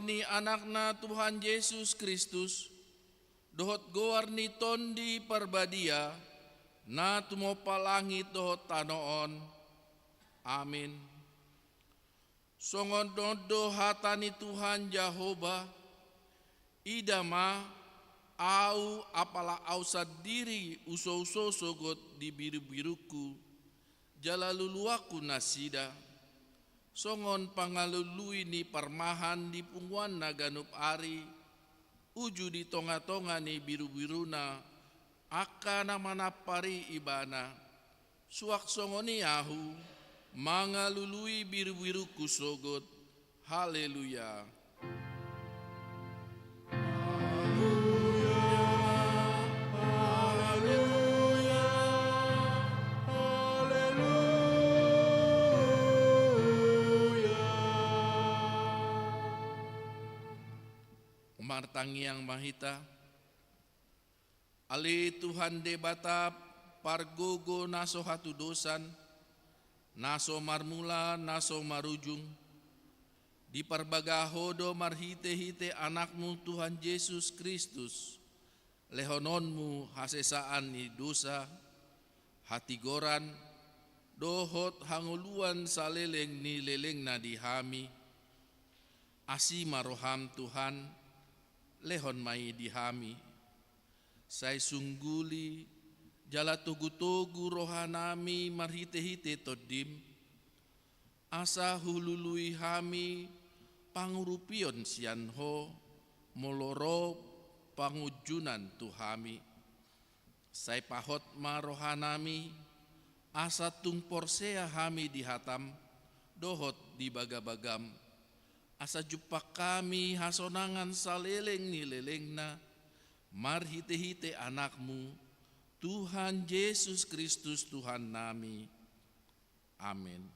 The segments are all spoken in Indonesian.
ni anakna Tuhan Yesus Kristus, dohot goar ni tondi parbadia, na tumopa langit dohot tanoon. Amin. Songon dodo hatani Tuhan Jehovah, idama au apala au sadiri uso-uso sogot di biru-biruku, jalaluluaku nasida, songon pangalului ni parmahan di pungwan na ganup ari, uju di tonga-tonga ni biru-biruna, aka na manapari ibana, suak songoni ahu, mangalului biru-biruku sogot, haleluya. Martangi yang mahita, ali Tuhan debata pargogo naso hatu dosan, naso marmula naso marujung, di parbagahodo marhite-hite anakmu Tuhan Yesus Kristus, lehononmu hasesaan ni dosa, hati goran, dohot hanguluan saleleng ni leleng na dihami, asi maroham Tuhan, lehon mai dihami, sai sungguli, jala togu-togu rohanami marhite-hite todim, asa hulului hami pangurupion sianho, moloro pangujunan tuhami, sai pahot marohanami, asa tungporsea hami dihatam, dohot di bagabagam, asa jupak kami hasonangan saleleng ni lelengna, marhite-hite anakmu, Tuhan Yesus Kristus Tuhan nami. Amin.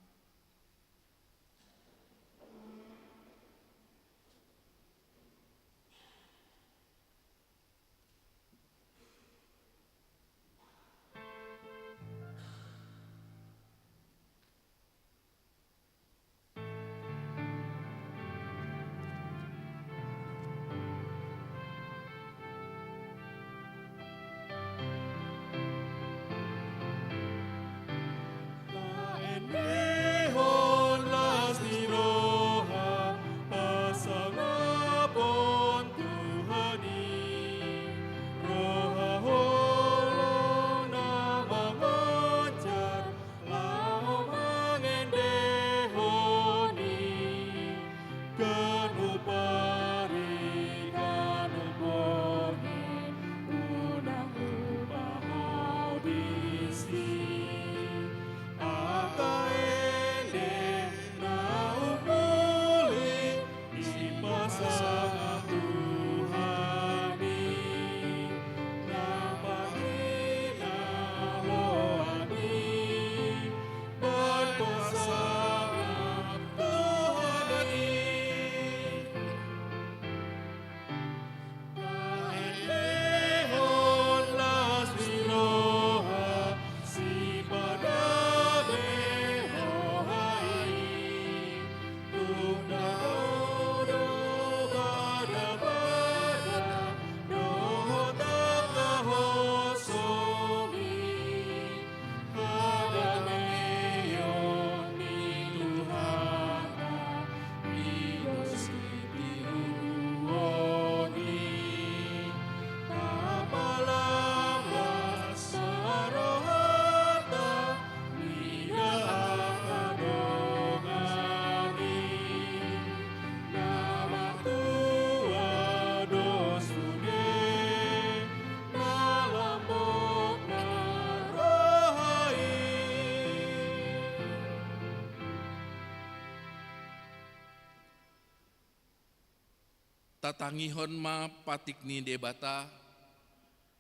Tatangihon ma patik ni debata,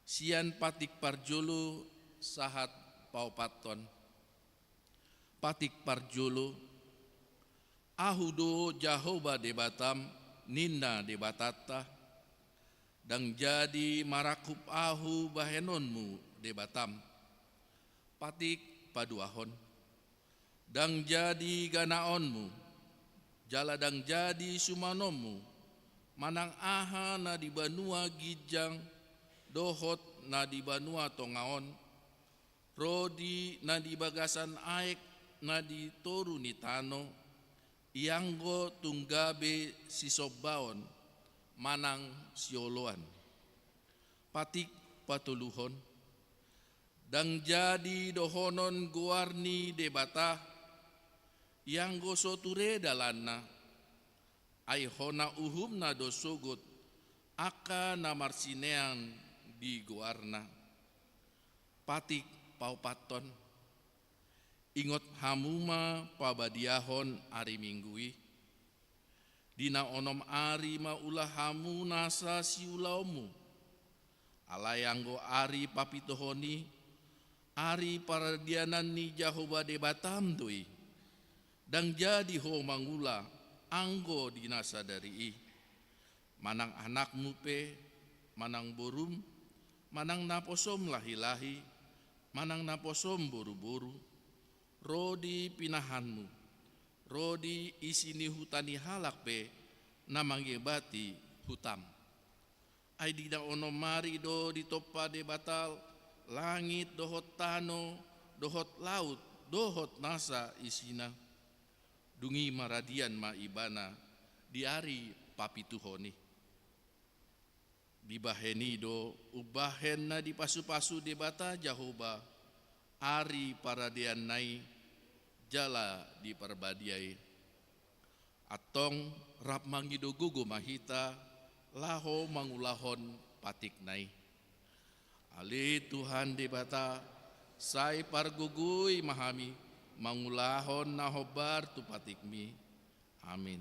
sian patik parjolo sahat paupaton. Patik parjolo, ahudo Jehovah debatam, ninna debatata, dang jadi marakup ahu bahenonmu debatam. Patik paduahon, dang jadi ganaonmu, jala dang jadi sumanommu, manang aha na di banua gijang, dohot na di banua tongaon, rodi na di bagasan aek na di toru ni tano, ianggo tunggabe sisobaon, manang sioloan. Patik patuluhon, dang jadi dohonon guarni debata, ianggo soture dalanna, ai hona uhumna dosogut, aka na marsinean di guarna. Patik paupaton, ingot hamuma pabadiahon ari minggui, dina onom ari maulah hamu nasa siulaumu, alayanggo ari papitohoni, ari paradianan ni Jahoba debatam doi, dang jadi ho mangula anggo dinasa dari manang anakmu pe, manang borum, manang naposom lahi-lahi, manang naposom boru-boru, rodi pinahanmu, rodi isini hutani halak pe, namangebati hutam. Ai dida ono mari do ditopa de batal, langit dohot tano, dohot laut, dohot nasa isina, dungi maradian ma ibana, diari papituhoni. Dibaheni do ubahen na di pasu-pasu debata Jahoba, ari paradian nai jala di perbadiai. Atong rap mangido gugu mahita, laho mangulahon patik nai. Ali Tuhan debata, sai pargugui mahami, mangulahon nahobar tu patikmi. Amin.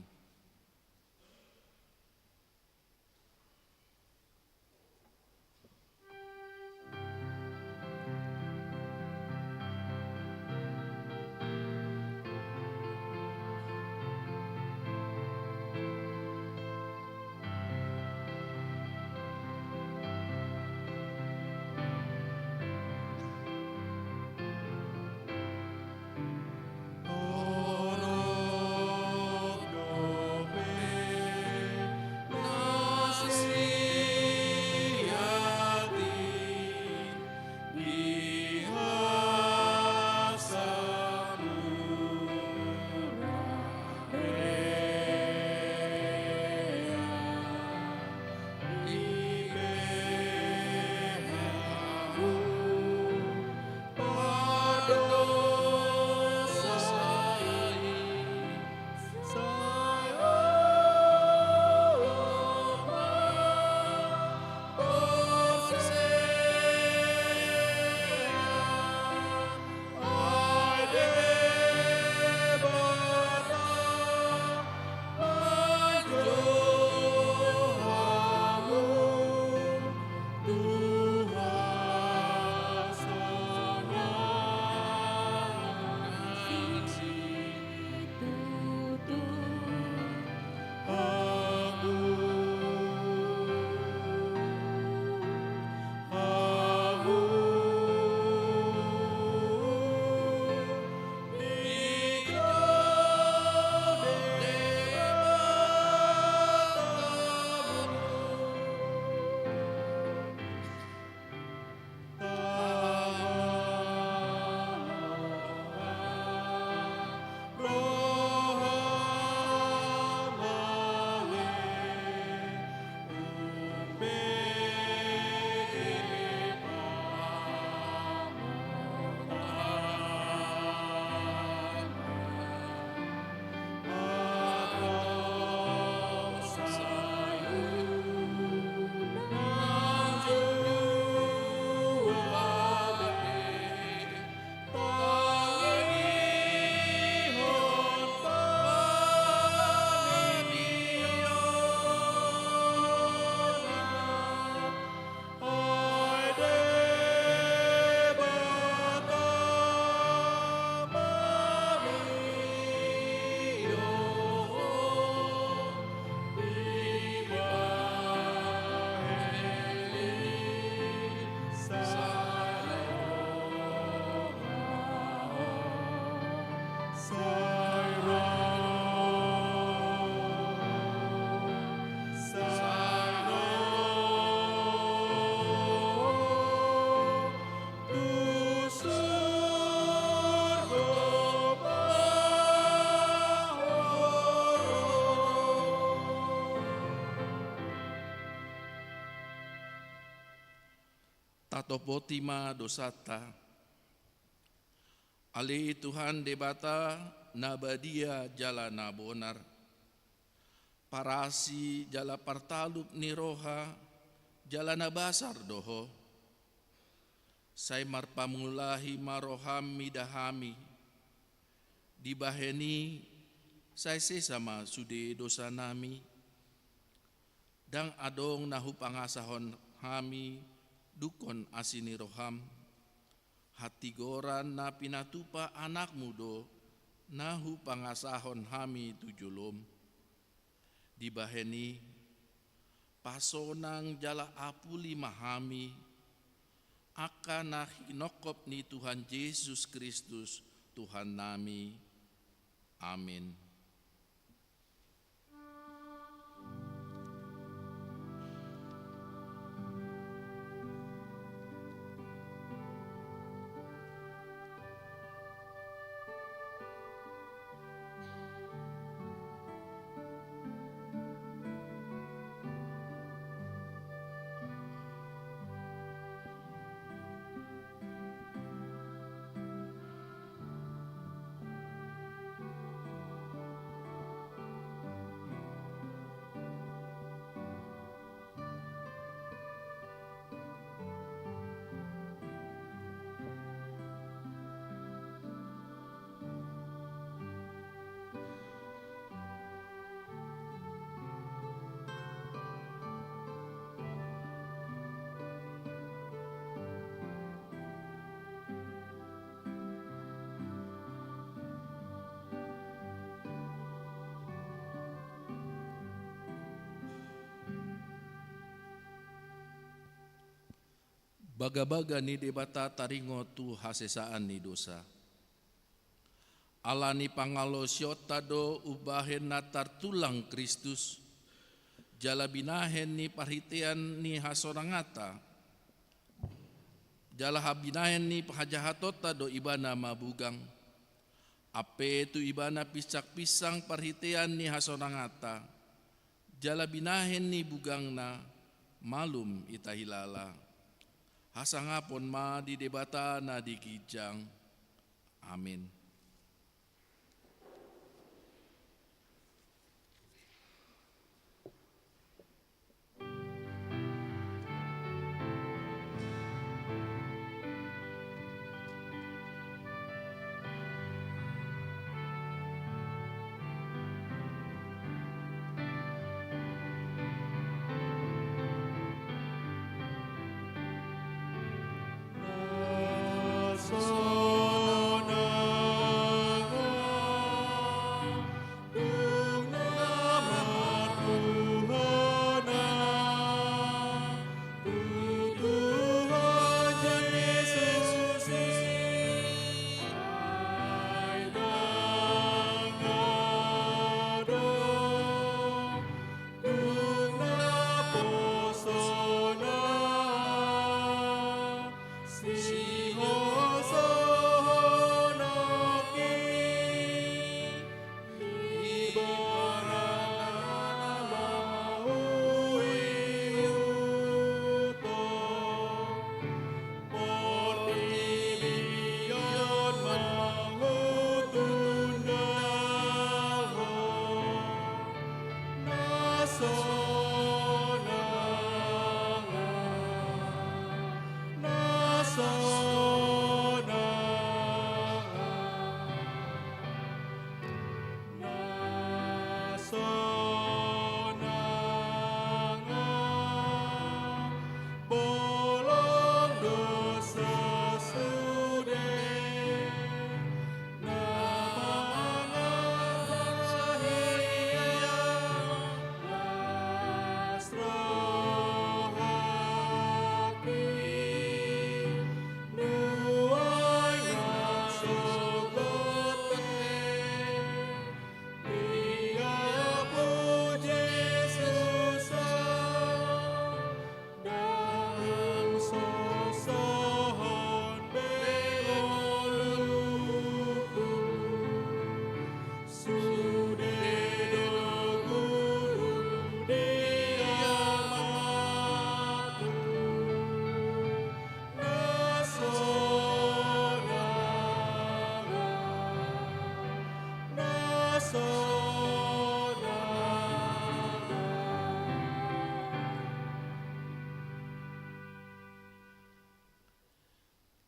tato potima dosata. Ali Tuhan debata nabadia jala nabonar. Parasi jala partalup niroha jala nabasar doho. Sai marpamulahi maroham midahami. Dibaheni sai sesama sude dosa nami. Dang adong nahu pangasahon hami dukon asini roham. Hati goran na pinatupa anak mudo nahu pangasahon hami tujulum. Dibaheni pasonang jala apuli mahami akan hinokop ni Tuhan Yesus Kristus Tuhan nami. Amin. Baga-baga ni debata taringo tu hasesaan ni dosa. Ala ni pangalo syota do ubahen natar tulang Kristus. Jala binahen ni parhitian ni hasonangata. Jala habinahen ni pahajahatota do ibana mabugang. Ape tu ibana pisak pisang parhitian ni hasonangata. Jala binahen ni bugang na malum itahilala. Hasangapon ma di debata na di kijang. Amin.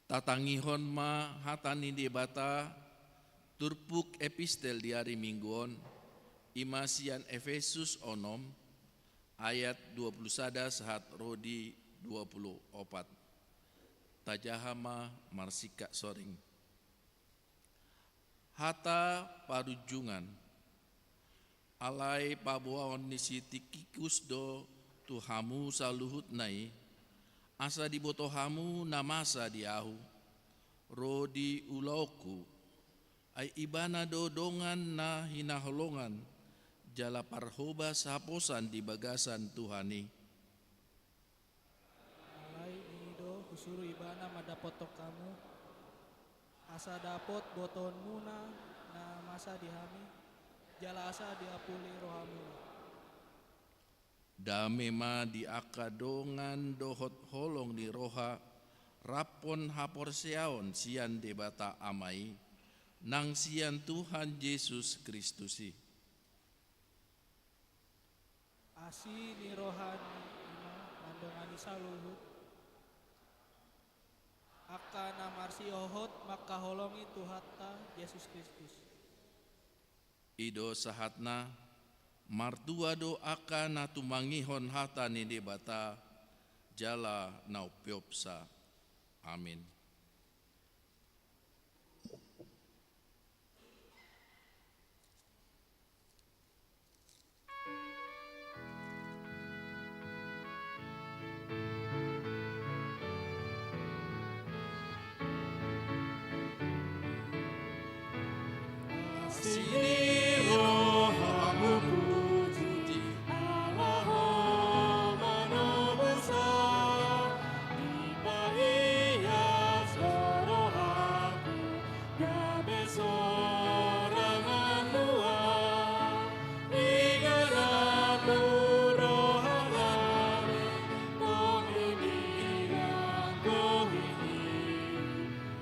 Tatangihon ma hatani debata turpuk epistel di hari mingguon imasian Efesus onom ayat 21 sahat rodi 24. Tajahama marsika soring. Hata parujungan alai pabuaon ni sitikikus do tuhamu saluhut nai asa dibotohamu namasa diahu rodi ulauku ay ibana dodongan na hinaholongan jala parhoba saposan di bagasan Tuhani. Alai nido kusuru ibana madapotok kamu asa dapot botonmu na masa dihami jala asa diapuli rohamu. Dame ma di akadongan dohot holong di roha rapon haporseaon sian debata amai nang sian Tuhan Yesus Kristusi. Asi ni rohani ima mandongani saluhut akan namarsi ohot maka holongi Tuhatta Yesus Kristus. Ido sahatna martua do akan natumangihon hata ni debata jala naupiopsa. Amin. Sini rohamu puji Allah manobusa di bahia sorohaku gabe sorangan dua igaramu rohanami tomini kohini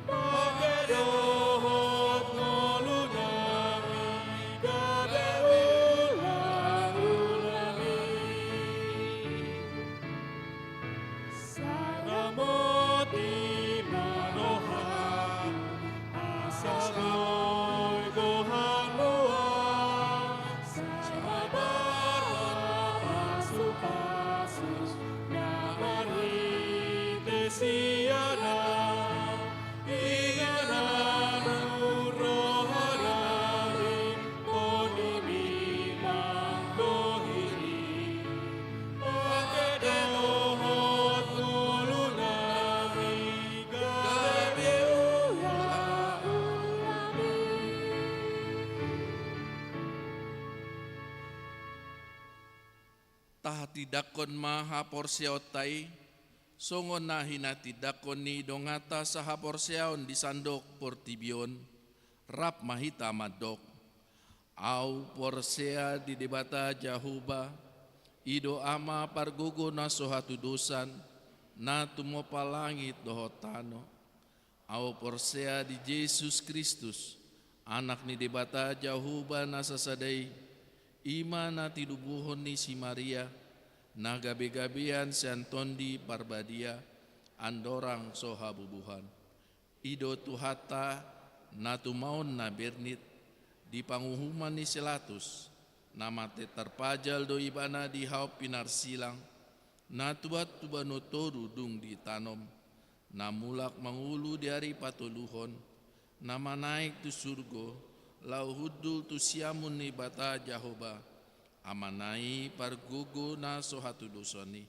pagedohot ngolunami gabe ulang-ulami saramoti manoha asaboy gohanua sabara pasu-pasus namarite siana ingananu rohanami konimi mangkohiri pagedohot ngolunami gabe ulang-ulami. Tahatidakon maha porseotai songon nahina tidakon ni dongata saha porseaon di sandok portibion rap mahita madok au porsea di debata jahuba ido ama pargogo na sohatu dosan na tumopa langit dohotano au porsea di Yesus Kristus anak ni debata jahuba na sasadai ima na tidubuhon ni si Maria na gabe-gabean santondi parbadia andorang sohabubuhan ido tuhata na tumaon na bernit di panguhuman ni selatus na mate terpajal do ibana di haup pinar silang na tuat tubanotoru dung di tanom na mulak mangulu di hari patuluhon na manaik tu surgo lau hudul tu siamun ni bata jahoba amanai pargogo na sohatu dosoni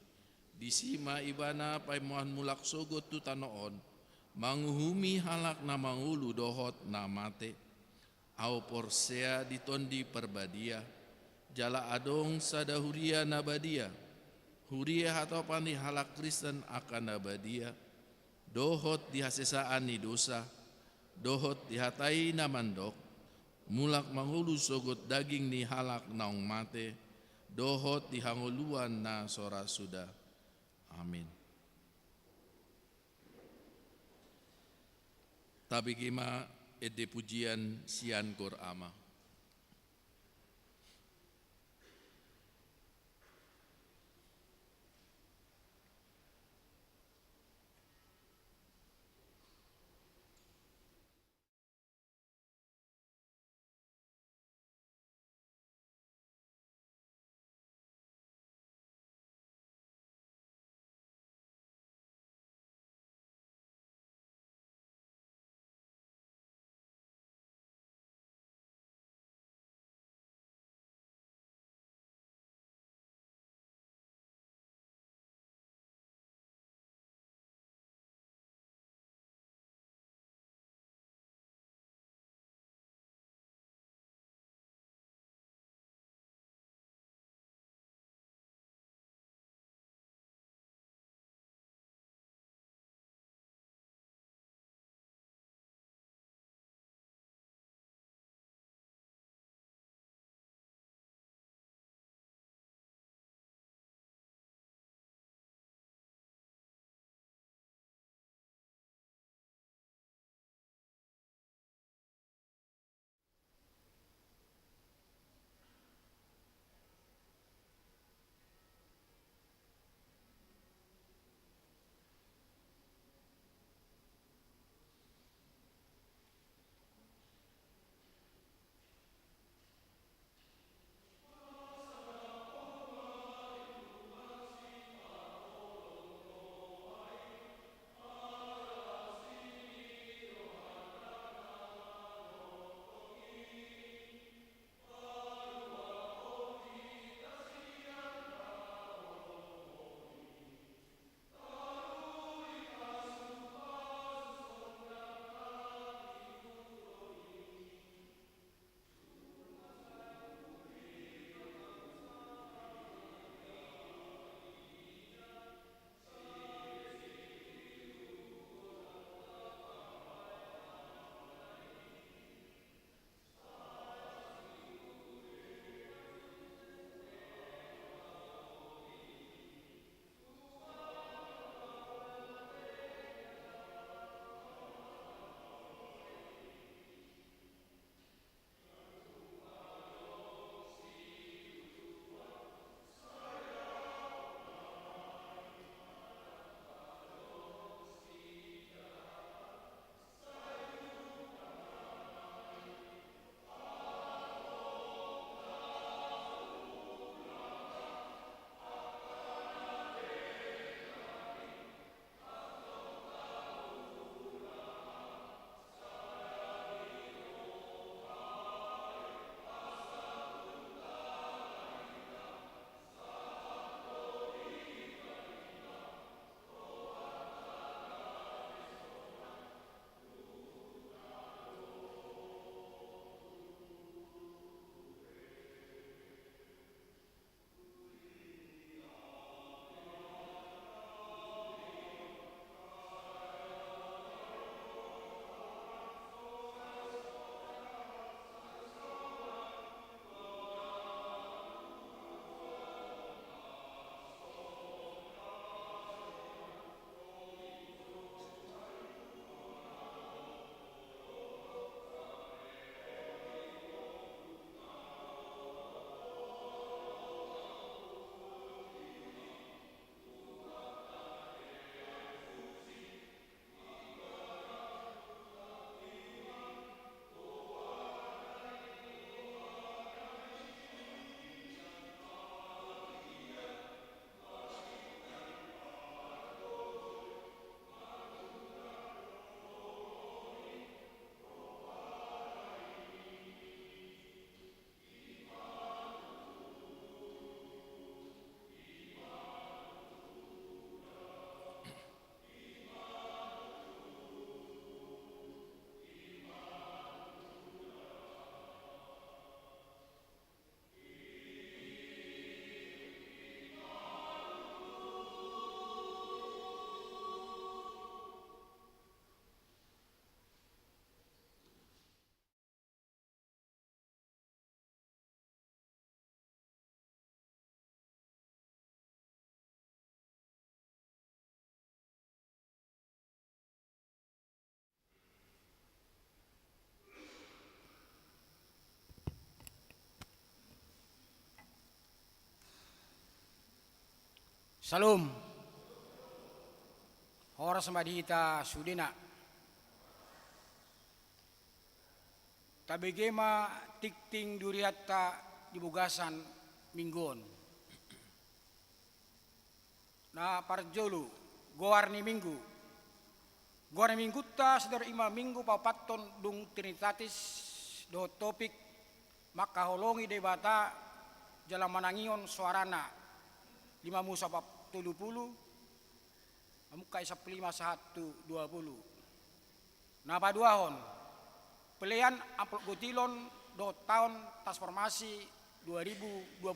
disima ibana paimuan mulak sogot tu tanoon manguhumi halak na mangulu dohot na mate au porsea ditondi perbadia jala adong sadahuria nabadia huria atau pani halak Kristen akan nabadia dohot dihasesaan ni dosa dohot dihatai na mandok mulak mangulu sogot daging ni halak naung mate dohot dihanguluan na sora suda. Amin. Tabi kima ede pujian sian kor ama. Salum. Horas madita sudina. Tabegema tikting durihatta dibugasan minggon. Na parjolu goarni minggu. Goarni minggu ta sedar ima minggu papaton dung trinitatis do topik maka holongi debata jalan manangion suarana 5 Musa 70 Amuka isap 5 1 20 Napa duahon pelian amplop gotilon do tahun transformasi 2025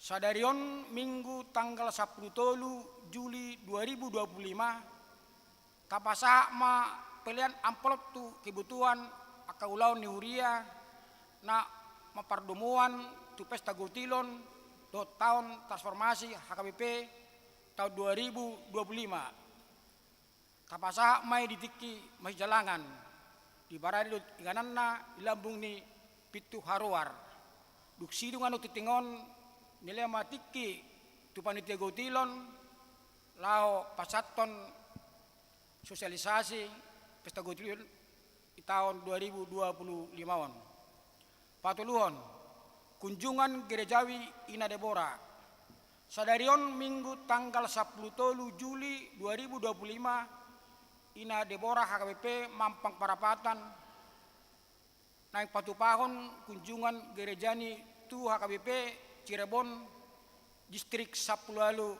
Sadarion minggu tanggal 10 Juli 2025 kapasa ma pelian amplop tu kebutuhan akaulau ni huria na mapardomuan tu pesta gotilon do tahun transformasi HKBP tahun 2025 kapasa mai ditiki mai jalangan di baradi igananna ilambung ni pitu haruar duk sidung anu titingon nilai matiki tu panitia gotilon lao pasaton sosialisasi pesta gotilon di tahun 2025 on patuluhon kunjungan gerejawi Ina Deborah sadarion minggu tanggal 10 Juli 2025 Ina Deborah HKBP Mampang Parapatan naik patupahon kunjungan gerejani tu HKBP Cirebon distrik Sapulalu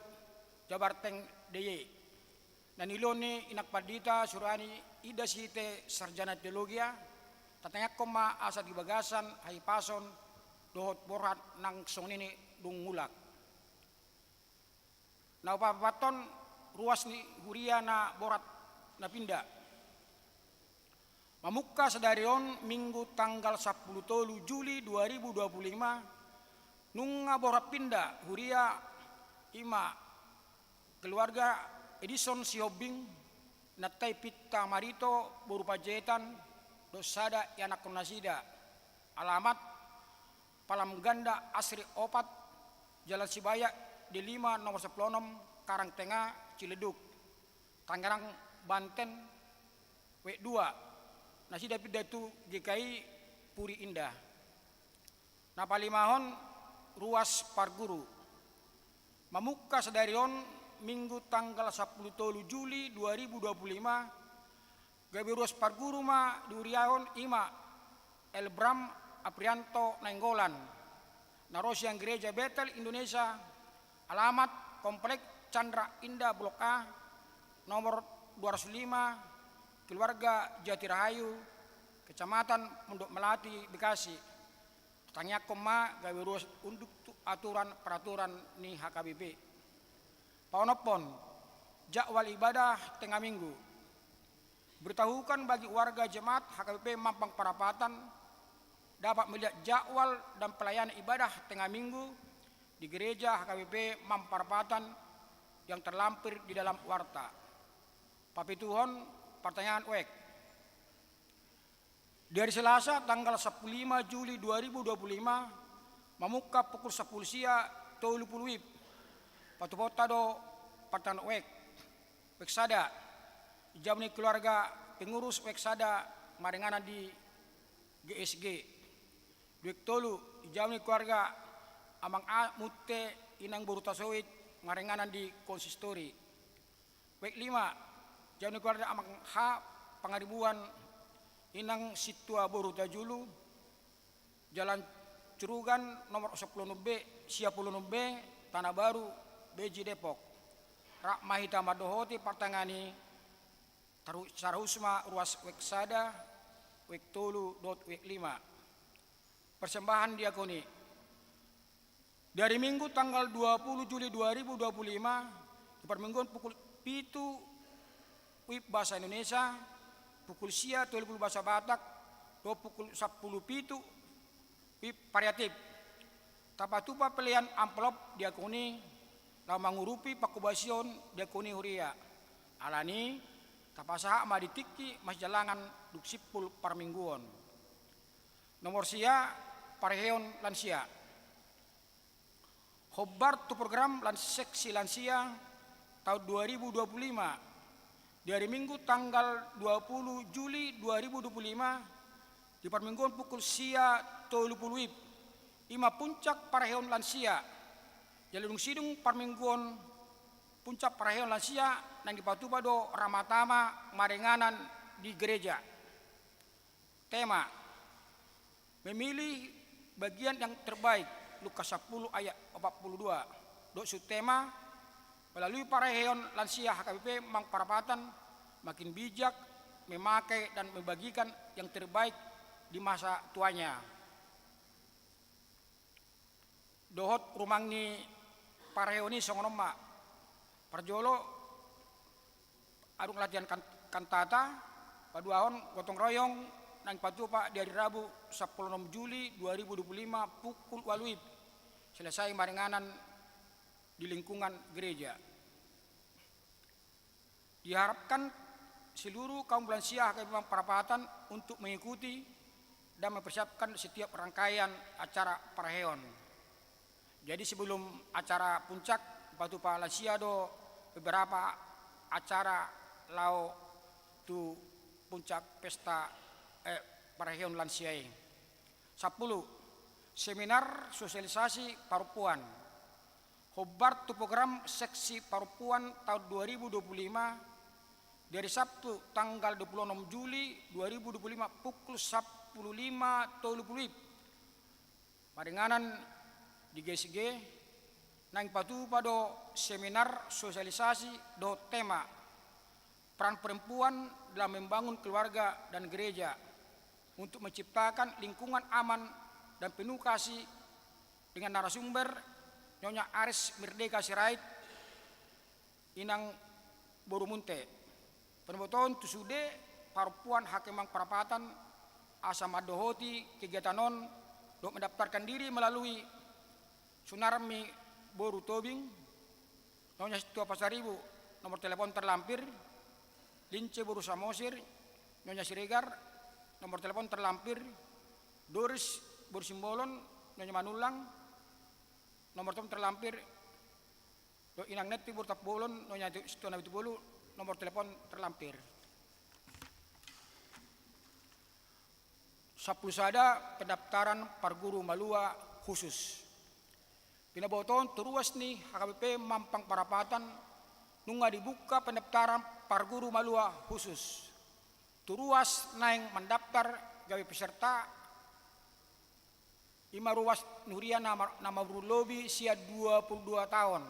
Jabarteng DY dan iloni inak padita surani ida site sarjana teologia tatanya koma asa di bagasan hai pason dohot borat nang song nini dung mulak na papaton ruas ni huria na borat na pinda mamuka sadarion minggu tanggal 10 Juli 2025 nunga borat pinda huria ima keluarga Edison Siobing natai pitta marito berupa jetan dosada yanak nasida alamat Palam Ganda Asri Opat Jalan Sibaya di 5 nomor 16 Karang Tengah Ciledug Tangerang Banten W2 nasida pidatu GKI Puri Indah napalimahon ruas Parguru mamuka sadarion minggu tanggal 10 Juli 2025 gawe ruas Parguru ma duriahon ima Elbram Aprianto Nainggolan Narosiang Gereja Betel Indonesia alamat Komplek Chandra Indah Blok A nomor 205 keluarga Jatirahayu Kecamatan Pondok Melati Bekasi tanya koma gawe ruas unduk aturan peraturan ni HKBP paonopon jadwal ibadah tengah minggu beritahukan bagi warga jemaat HKBP Mampang Parapatan dapat melihat jadwal dan pelayanan ibadah tengah minggu di gereja HKBP Mamparapatan yang terlampir di dalam warta. Papituhon pertanyaan wek. Dari Selasa tanggal 15 Juli 2025 memuka pukul 10 sia 30 wib. Patupota do pertanyaan wek. Weksada jamni keluarga pengurus weksada marengana di GSG. Duik tolu jamni keluarga amang A mutte inang boruta sowit marenganan di konsistori. Wek 5 jamni keluarga amang H pangaribuan inang situa boruta julu Jalan Curugan nomor 10 B Sia 10 B Tanah Baru Beji Depok. Rak mahita madohoti partangani Sarusma ruas weksada wek tolu dot wek 5 persembahan diakoni dari minggu tanggal 20 Juli 2025 di permingguan pukul 7 WIB bahasa Indonesia pukul sia 20 bahasa Batak do pukul 10 pitu WIB variatif tapatupa pelian amplop diakoni la mangurupi pakubasion diakoni huria alani tapasa ma ditiki mas jalangan duk sipul parmingguan nomor sia Parheon lansia Hobar tu program seksi lansia tahun 2025 dari Minggu tanggal 20 Juli 2025 di Parmingguan pukul sia 30 ima puncak paraheon lansia jalurung sidung Parmingguan puncak paraheon lansia nang dipatubado ramatama marenganan di gereja. Tema memilih bagian yang terbaik Lukas 10 ayat 42. Dosu tema melalui paraheon lansia HKBP Mang Parapatan makin bijak memakai dan membagikan yang terbaik di masa tuanya. Dohot rumangni paraheoni songonoma parjolo adung latihan kantata paduahon gotong royong nang patupa dari Rabu 16 Juli 2025 pukul 8 selesai marenganan di lingkungan gereja. Diharapkan seluruh kaum lansia HKBP Parapatan untuk mengikuti dan mempersiapkan setiap rangkaian acara paraheon. Jadi sebelum acara puncak patupa lansia do beberapa acara lau tu puncak pesta paraheon lansia. 10. Seminar sosialisasi perempuan. Hobar tu program seksi perempuan tahun 2025 dari Sabtu tanggal 26 Juli 2025 pukul 15.30 marenganan di GSG nang patu pada seminar sosialisasi do tema peran perempuan dalam membangun keluarga dan gereja untuk menciptakan lingkungan aman dan penuh kasih dengan narasumber Nyonya Aris Merdeka Sirait Inang Borumunte. Penemboton tusude perempuan Hakemang Parapatan asa madohoti kegiatanon do mendaftarkan diri melalui Sunarmi Boru Tobing Nyonya Situa Pasaribu nomor telepon terlampir Lince Boru Samosir Nyonya Siregar nomor telepon terlampir Doris Boru Simbolon Nyonya Manulang nomor telepon terlampir do Inang Neti Boru Tapbolon Nyonya Situa Nabitubolu nomor telepon terlampir. 10 sada pendaftaran parguru Malua khusus. Pinaboton teruas nih HKBP Mampang Parapatan nunga dibuka pendaftaran parguru Malua khusus. Turuas naing mendaftar gawe peserta Ima ruas Nuria nama Brulobi sia 22 tahun.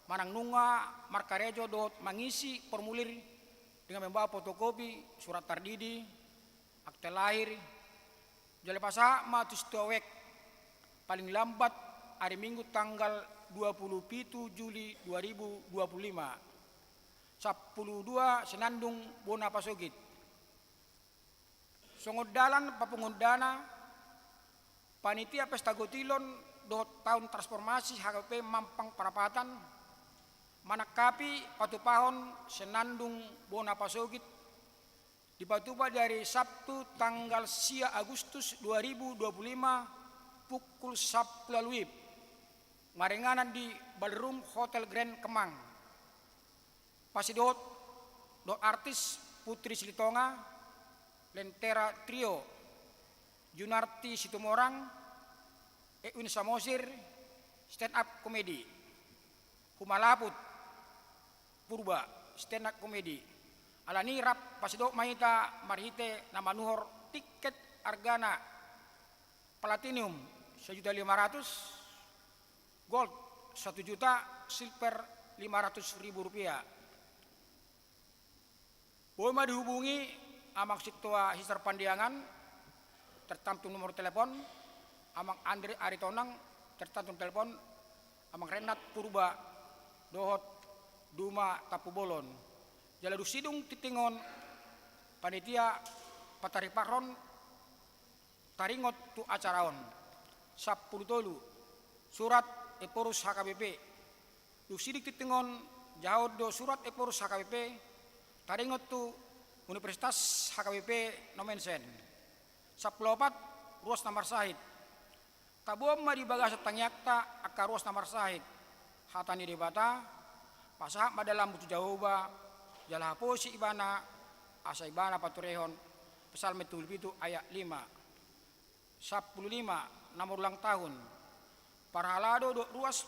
Manang nunga markarejo dot mengisi formulir dengan membawa fotokopi surat tardidi, akte lahir, jale pasa matus tuawek paling lambat hari Minggu tanggal 27 Juli 2025. 12 Senandung Bona Pasogit. Songodalan papungundana panitia pesta gotilon dot tahun transformasi HKBP Mampang Parapatan manakapi patupahon Senandung Bona Pasogit dipatupa dari Sabtu tanggal sia Agustus 2025 pukul 10 lalui marenganan di Ballroom Hotel Grand Kemang. Pasidot do artis Putri Silitonga Lentera Trio Junarti Situmorang Ewin Samosir stand up komedi Humalaput Purba stand up komedi Alani rap pasidok maita marhite nama nuhor tiket argana platinum 1.500.000 gold 1 juta silver 500.000 rupiah. Boleh dihubungi amang Situa Hisar Pandiangan tercantum nomor telepon, amang Andre Aritonang tercantum telepon, amang Renat Purba Dohot Duma Tapubolon. Jaladu sidung titingon panitia patari paron taringot tu acaraon 10 tolu surat eporus HKBP du sidik titingon jauh do surat eporus HKBP taringot tu Universitas HKBP Nomensen 14 ruas nomor sahid Tabom di bagasa tanyakta akaros namar sahid. Hatani di bata pasah madalam butu jauba jala posi ibana asa ibana paturehon pasal metul itu ayat 5. 15 nomor ulang tahun. Para halado do ruas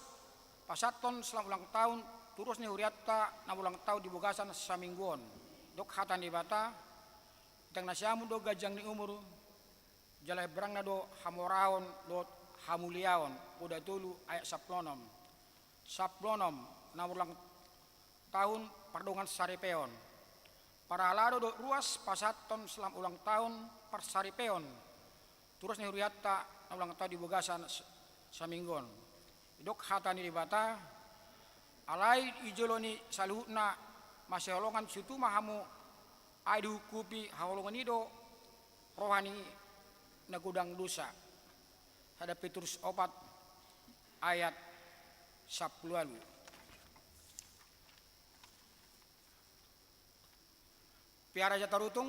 pasaton selang ulang tahun turus ni huriatta na ulang tahun di bogasan samingguon. Dok hatan di bata tang nasyamu do gajang ni umur jala berang na do hamoraon do hamuliaon udah dulu ayat 10 na ulang tahun pardongan saripeon. Para halado do ruas pasaton selam ulang tahun par saripeon turus ni huriatta na ulang tahun di bogasan saminggon. Dok hatani di bata alai ijoloni saluhna masyolongan situ mahamu aidu kupi hawolongan ido rohani nagudang dosa. Ada Petrus 4 ayat 10 lalu. Piara Jatarutung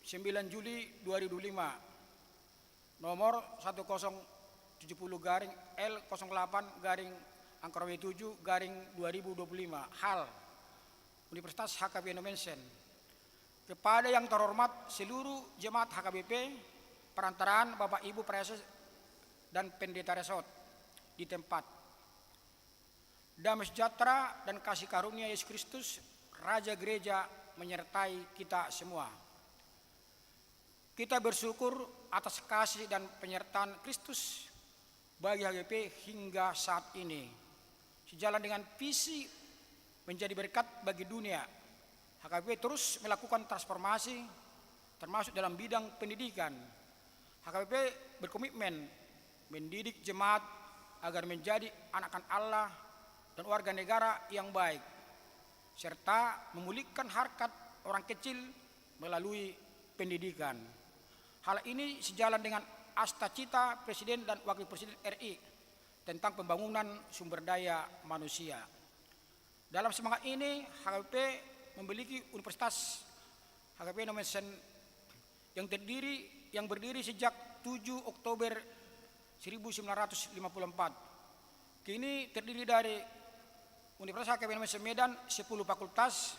9 Juli 2005 nomor 1070 garing L08 garing 2025 hal Universitas HKBP Indonesia. Kepada yang terhormat seluruh jemaat HKBP perantaraan Bapak Ibu Presiden dan Pendeta Resort di tempat. Damai sejahtera dan kasih karunia Yesus Kristus Raja Gereja menyertai kita semua. Kita bersyukur atas kasih dan penyertaan Kristus bagi HKBP hingga saat ini. Sejalan dengan visi menjadi berkat bagi dunia, HKBP terus melakukan transformasi termasuk dalam bidang pendidikan. HKBP berkomitmen mendidik jemaat agar menjadi anak-anak Allah dan warga negara yang baik, serta memulihkan harkat orang kecil melalui pendidikan. Hal ini sejalan dengan asta-cita Presiden dan Wakil Presiden RI tentang pembangunan sumber daya manusia. Dalam semangat ini, HKBP memiliki Universitas HKBP Indonesia yang berdiri sejak 7 Oktober 1954. Kini terdiri dari Universitas HKBP Indonesia Medan 10 fakultas,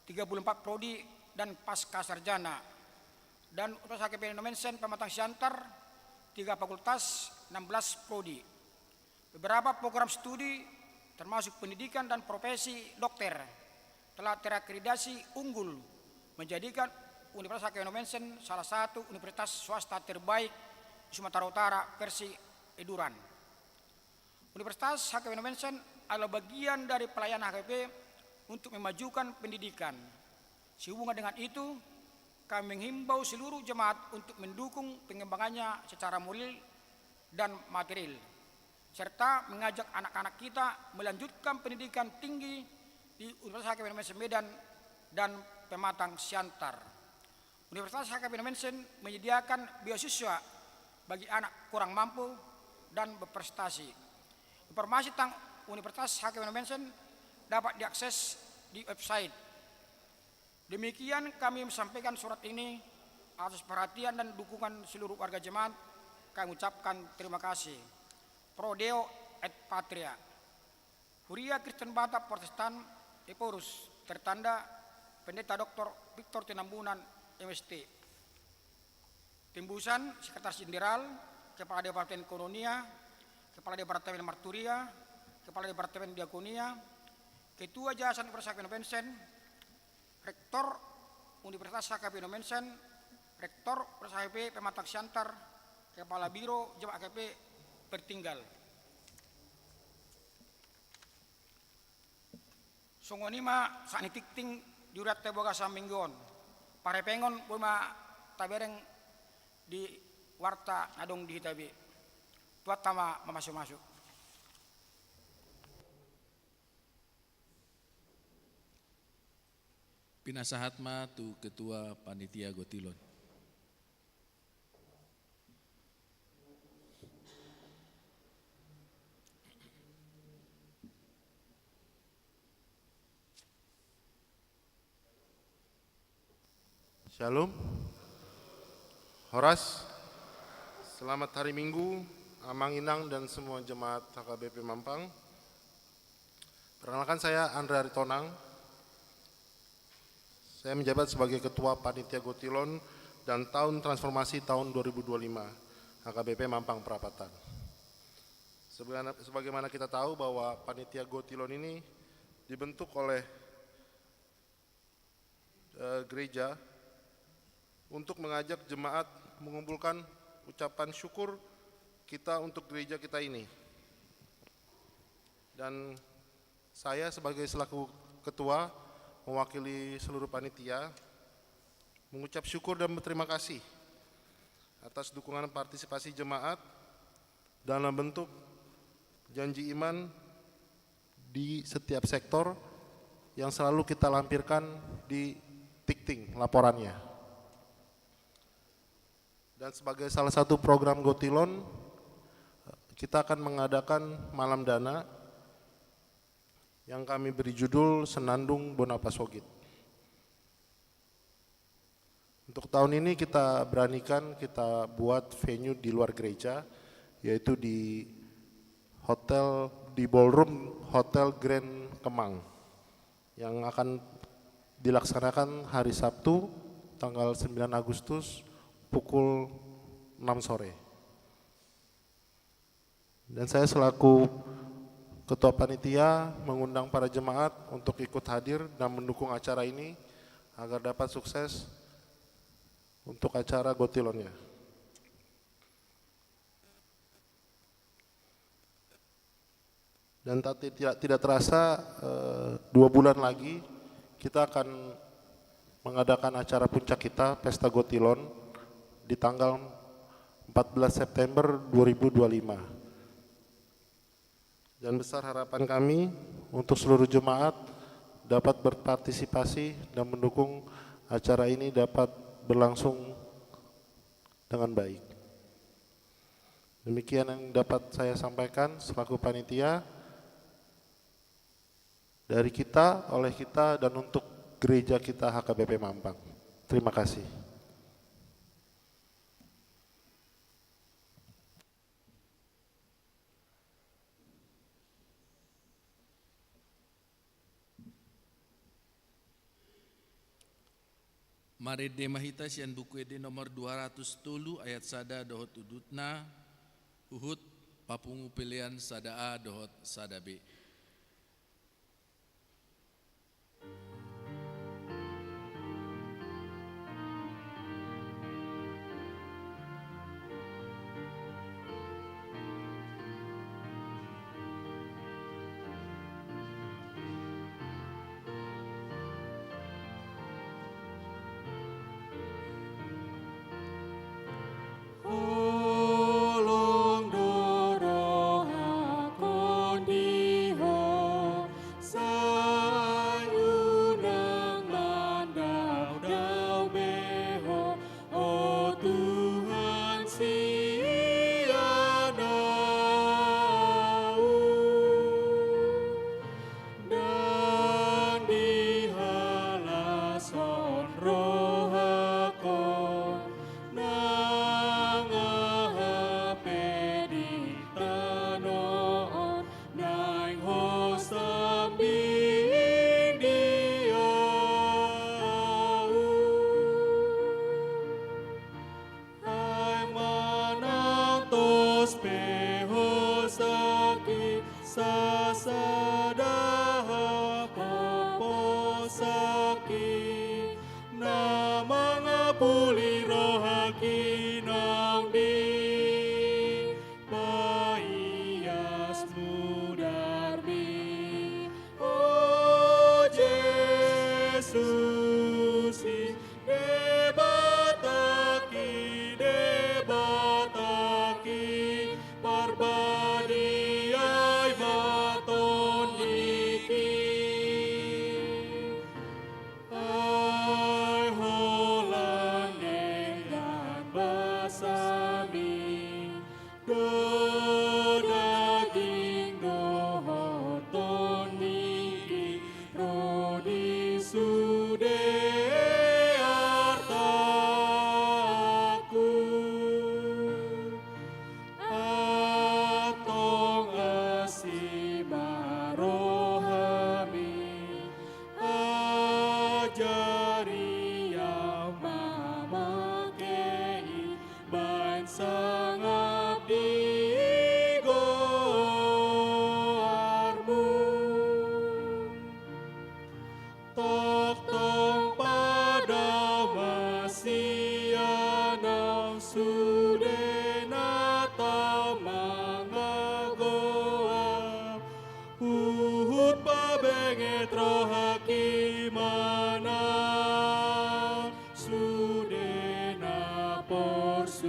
34 prodi dan pasca sarjana, dan Universitas HKBP Indonesia Pematang Siantar 3 fakultas, 16 prodi. Beberapa program studi termasuk pendidikan dan profesi dokter telah terakreditasi unggul menjadikan Universitas HKBP Indonesia salah satu universitas swasta terbaik di Sumatera Utara versi Eduran. Universitas HKBP Indonesia adalah bagian dari pelayanan HKBP untuk memajukan pendidikan. Sehubungan dengan itu, kami menghimbau seluruh jemaat untuk mendukung pengembangannya secara moral dan material, serta mengajak anak-anak kita melanjutkan pendidikan tinggi di Universitas HKBP Indonesia Medan dan Pematang Siantar. Universitas HKBP Indonesia menyediakan beasiswa bagi anak kurang mampu dan berprestasi. Informasi tentang Universitas HKBP Indonesia dapat diakses di website. Demikian kami menyampaikan surat ini atas perhatian dan dukungan seluruh warga jemaat. Kami ucapkan terima kasih. Pro Deo et Patria. Huria Kristen Batak Protestan Eporus tertanda Pendeta Dr. Victor Tinambunan MST. Tembusan Sekretaris Jenderal, Kepala Departemen Kononia, Kepala Departemen Marturia, Kepala Departemen Diakonia, Ketua Yayasan Universitas HKBP Indonesia, Rektor Universitas HKBP Indonesia, Rektor Universitas HKBP Pematang Siantar, Kepala Biro Jemaat HKBP Pertinggal. Songonima sakni tikting diurat teboga saminggon. Parepengon buma tabereng di warta nadong di hitabi. Tuat tama memasuk-masuk. Pinasahatma tu Ketua Panitia Gotilon. Shalom. Horas. Selamat hari Minggu, Amang Inang dan semua jemaat HKBP Mampang. Perkenalkan saya Andra Ritonang. Saya menjabat sebagai Ketua Panitia Gotilon dan Tahun Transformasi tahun 2025 HKBP Mampang Perapatan. Sebagaimana kita tahu bahwa Panitia Gotilon ini dibentuk oleh gereja untuk mengajak jemaat mengumpulkan ucapan syukur kita untuk gereja kita ini. Dan saya sebagai selaku ketua mewakili seluruh panitia mengucap syukur dan berterima kasih atas dukungan partisipasi jemaat dalam bentuk janji iman di setiap sektor yang selalu kita lampirkan di tikting laporannya. Dan sebagai salah satu program Gotilon, kita akan mengadakan malam dana yang kami beri judul Senandung Bonapasogit. Untuk tahun ini kita beranikan kita buat venue di luar gereja, yaitu di ballroom Hotel Grand Kemang, yang akan dilaksanakan hari Sabtu tanggal 9 Agustus pukul 6 sore. Dan saya selaku Ketua Panitia mengundang para jemaat untuk ikut hadir dan mendukung acara ini agar dapat sukses untuk acara Gotilonnya. Dan tidak terasa 2 bulan lagi kita akan mengadakan acara puncak kita, Pesta Gotilon, di tanggal 14 September 2025. Dan besar harapan kami untuk seluruh jemaat dapat berpartisipasi dan mendukung acara ini dapat berlangsung dengan baik. Demikian yang dapat saya sampaikan selaku panitia dari kita, oleh kita, dan untuk gereja kita HKBP Mampang. Terima kasih. Mari demahita sian buku ede nomor 200 ayat sada dohot udutna uhut papungu pilihan sada A dohot sada B. Barbadiai baton di Petro hakimana sudena porsuki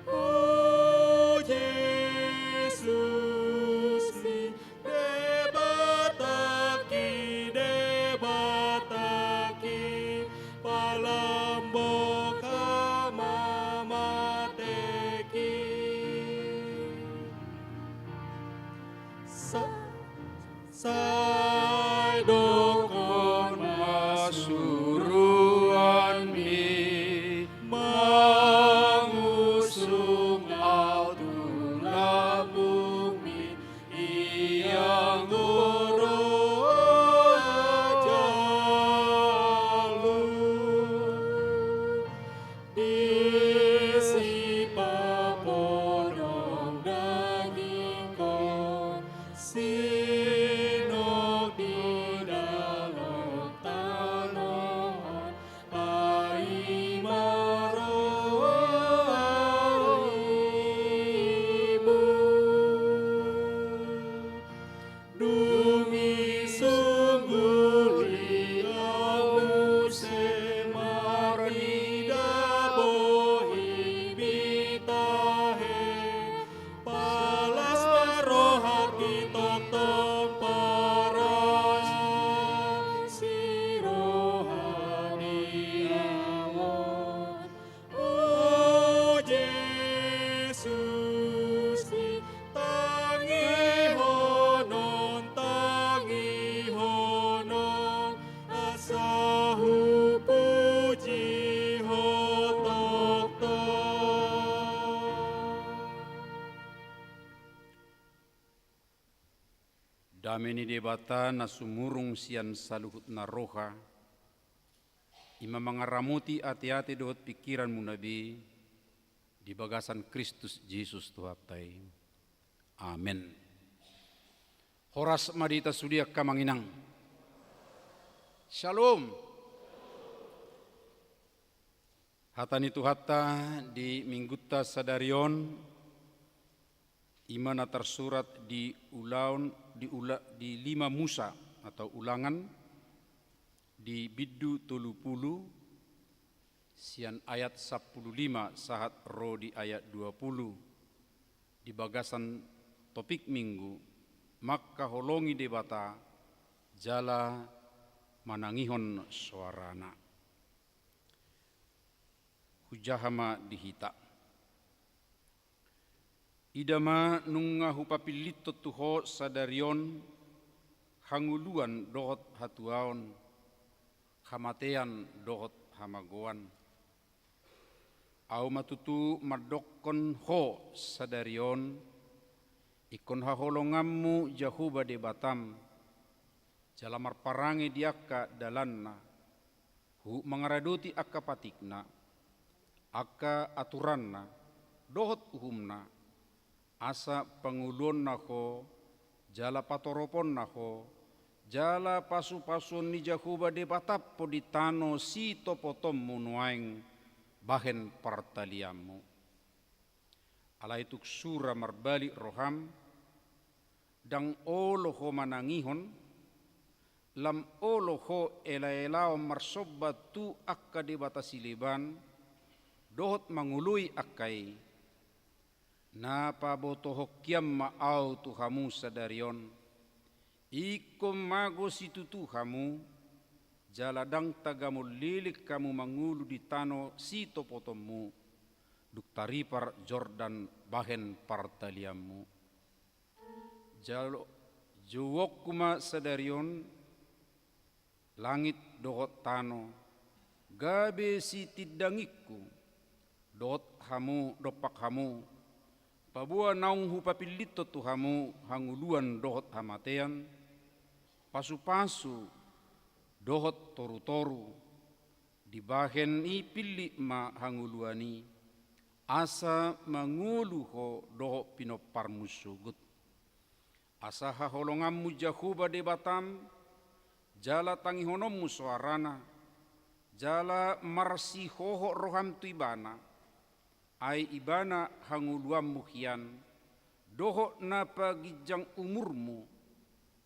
o Jesus ni debataki palambo kamamateki Sai dokon masuruan mi mengusung autula bumi yang guru jalur isi papodong daging kon sinok di dalam tanoan ai maroimu dumi sungguh liamu semarni dabohi bitahe palas marohati tok-tok paras sirohani awon oh Jesus ni tangi honon asahu puji ho Dameni debata na sumurung sian saluhut na roha, ima mangaramuti ati-ati dohot pikiran munabi, di bagasan Kristus Jesus Tuhatai. Amin. Horas madita sudia kamanginang. Shalom. Hatani Tuhata di Minggutta Sadarion, imana tersurat di di 5 Musa atau ulangan di Biddu 30 sian ayat 15 sahat ro di ayat 20 di bagasan topik minggu maka holongi debata jala manangihon suarana hujahama dihita idama nunga hupapilito tuho sadarion hanguluan dohot hatuaon hamatean dohot hamagoan au matutu madokon ho sadarion ikon haholongammu jahuba de batam jalamar parangi diaka dalanna hu mangaraduti akka patikna akka aturanna dohot uhumna asa pangulon nako jala patoropon nako jala pasu-pasun ni jahuba de batap poditano si topotom munuaing bahen partaliamu ala itu sura marbali roham dang oloho manangihon lam oloho ela-elao marsobatu akka de batasiliban dohot mangului akkai napa botohok kiam maau tuhamu sadarion ikom mago situ tuhamu jaladang tagamu lilik kamu mangulu di tano si topotomu duk taripar Jordan bahen partaliamu jalo juwok kuma sadarion langit dohot tano gabe si tidangikku dot hamu dopak hamu pabua naung hupapilito tuhamu hanguluan dohot hamatean pasu-pasu dohot toru-toru dibahen ipili ma hanguluani asa manguluho dohot pinopar musugut asa haholongammu jahuba de batam jala tangihonommu suarana jala marsihoho roham tuibana ai ibana hanguluam muhian doho na pagijang umurmu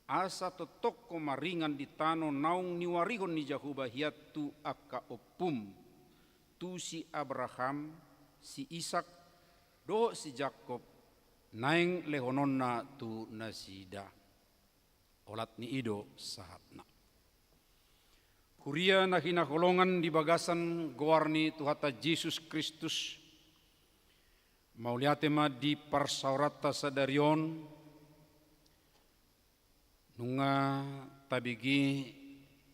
asa totok maringan di tano naung niwarihon ni Jahuba hiatu aka opum tu si Abraham, si Ishak, do si Jakob, naeng lehononna tu nasida. Olat ni ido sahatna. Kuria na hinaholongan di bagasan goarni Tuhata Yesus Kristus, mauliatema di parsaurata sadarion, nunga tabigi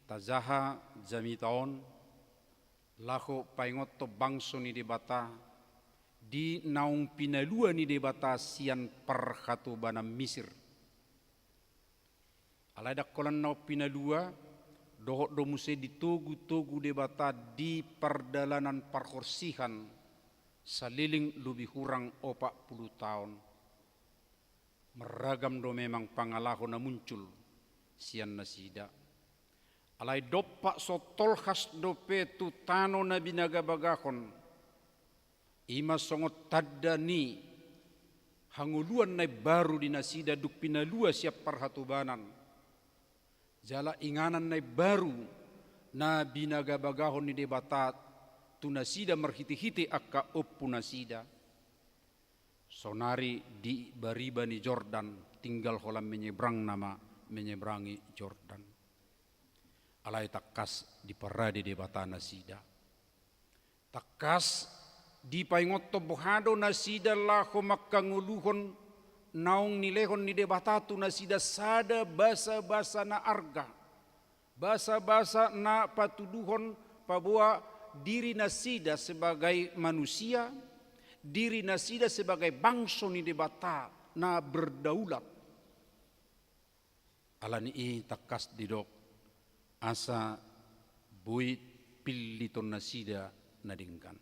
tazaha jami taon, laho paingoto bangso ni debata, di naung pinalua ni debata sian parhatu bana Misir. Alai dakkolan nau pinalua, dohok domuse ditogu-togu debata di perdalanan parkorsihan, saliling lebih kurang 40 tahun. Meragam do memang pangalahon na muncul sian nasida. Alai dopak sotol khas dope tu tano na binagabagahon. Ima songot tadani hanguluan na baru di nasida duk pinalua siap parhatubanan. Jala inganan na baru na binagabagahon ni debata tu nasida merhiti-hiti akka oppu nasida. Sonari di bariba ni Jordan tinggal holam menyeberang nama menyebrangi Jordan. Alai takas di parade debata nasida. Takas di paingoto bohado nasida laho makanguluhon naung nilehon ni debatatu nasida sada basa-basa na arga. Basa-basa na patuduhon pabua diri nasida sebagai manusia, diri nasida sebagai bangsa ni debata na berdaulat. Alani takas didok asa buit piliton nasida nadingkan.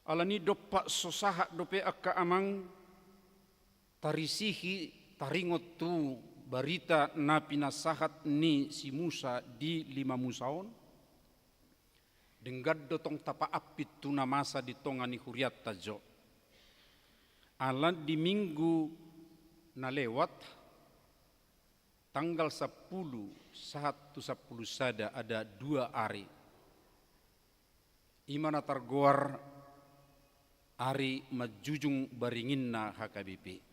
Alani dopak sosaha dope akka amang tarisihi taringot tu barita na pinasahat ni si Musa di 5 musaon. Denggad dotong tapa apit tu na masa di tongani huriat tajo. Alan di minggu na lewat tanggal 10 saat tu 10 sada ada 2 hari. Imana targoar hari majujung baringinna HKBP.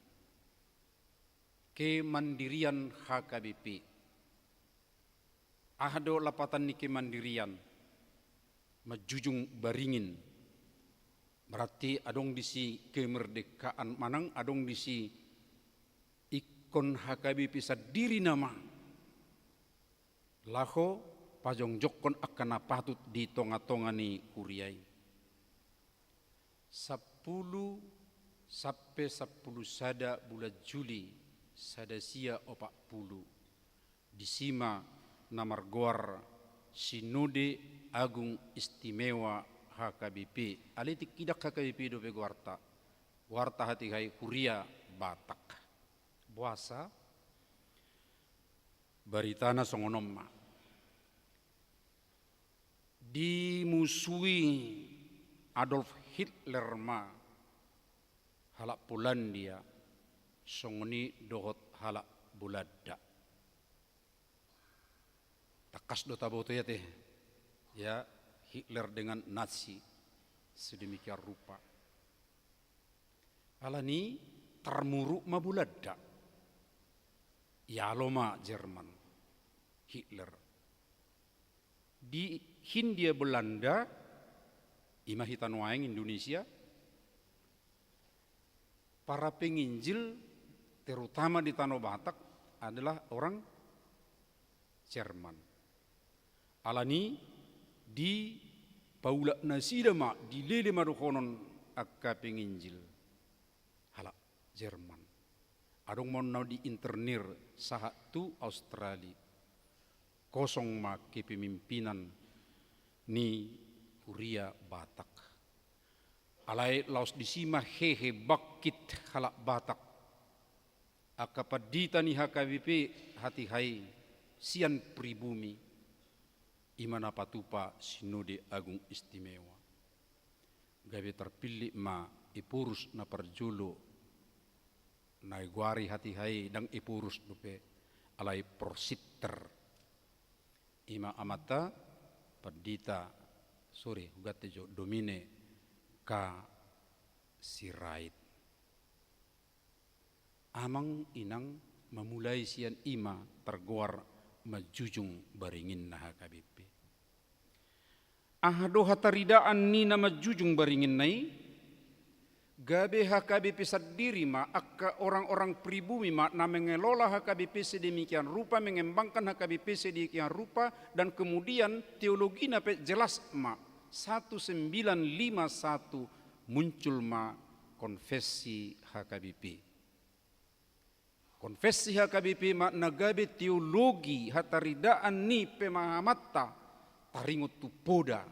Kemandirian HKBP. Ahdo lapatan ni kemandirian. Majujung baringin. Berarti adong disi kemerdekaan manang, adong disi ikon HKBP sadiri nama. Laho pajong jokon akan napatut di tonga-tonga ni kuriai. 10 sampai 10 sada bulan Juli sadasia 40 disima namargoar Sinode Agung Istimewa HKBP. Alitik kidak HKBP do warta. Warta hati hai Kuria Batak. Buasa baritana songonomma. Dimusuhi Adolf Hitler ma halak Polandia songoni dohot halak buladda. Takas do taboto ya teh. Ya Hitler dengan Nazi sedemikian rupa. Alani termuruk ma buladda. Ya loma Jerman Hitler. Di Hindia Belanda ima hitan waeng Indonesia para penginjil terutama di Tanah Batak adalah orang Jerman. Alani di Paula Nasidama di lele marukonon akka penginjil halak Jerman. Adong mau di internir sahat tu Australia. Kosong ma kepemimpinan ni Kuria Batak. Alai laos disima hehe bakit halak Batak. Akapadita ni HKBP hati hai sian pribumi. Imana patupa Sinode Agung Istimewa. Gawe terpilih ma ipurus na perjulu na iguari hati hai dang ipurus dupe alai prositer ima amata perdita hugate jo domine ka sirait amang inang memulai sian ima tergoar majujung baringin nah HKBP ahado hataridaan ni na majujung baringin nai gabe HKBP sendiri ma akka orang-orang pribumi ma na mengelola HKBP sedemikian rupa, mengembangkan HKBP sedemikian rupa, dan kemudian teologi nape jelas ma 1951 muncul ma konfesi HKBP. Konfesi HKBP ma nagabe teologi hataridaan ni pemahamatta taringot tu poda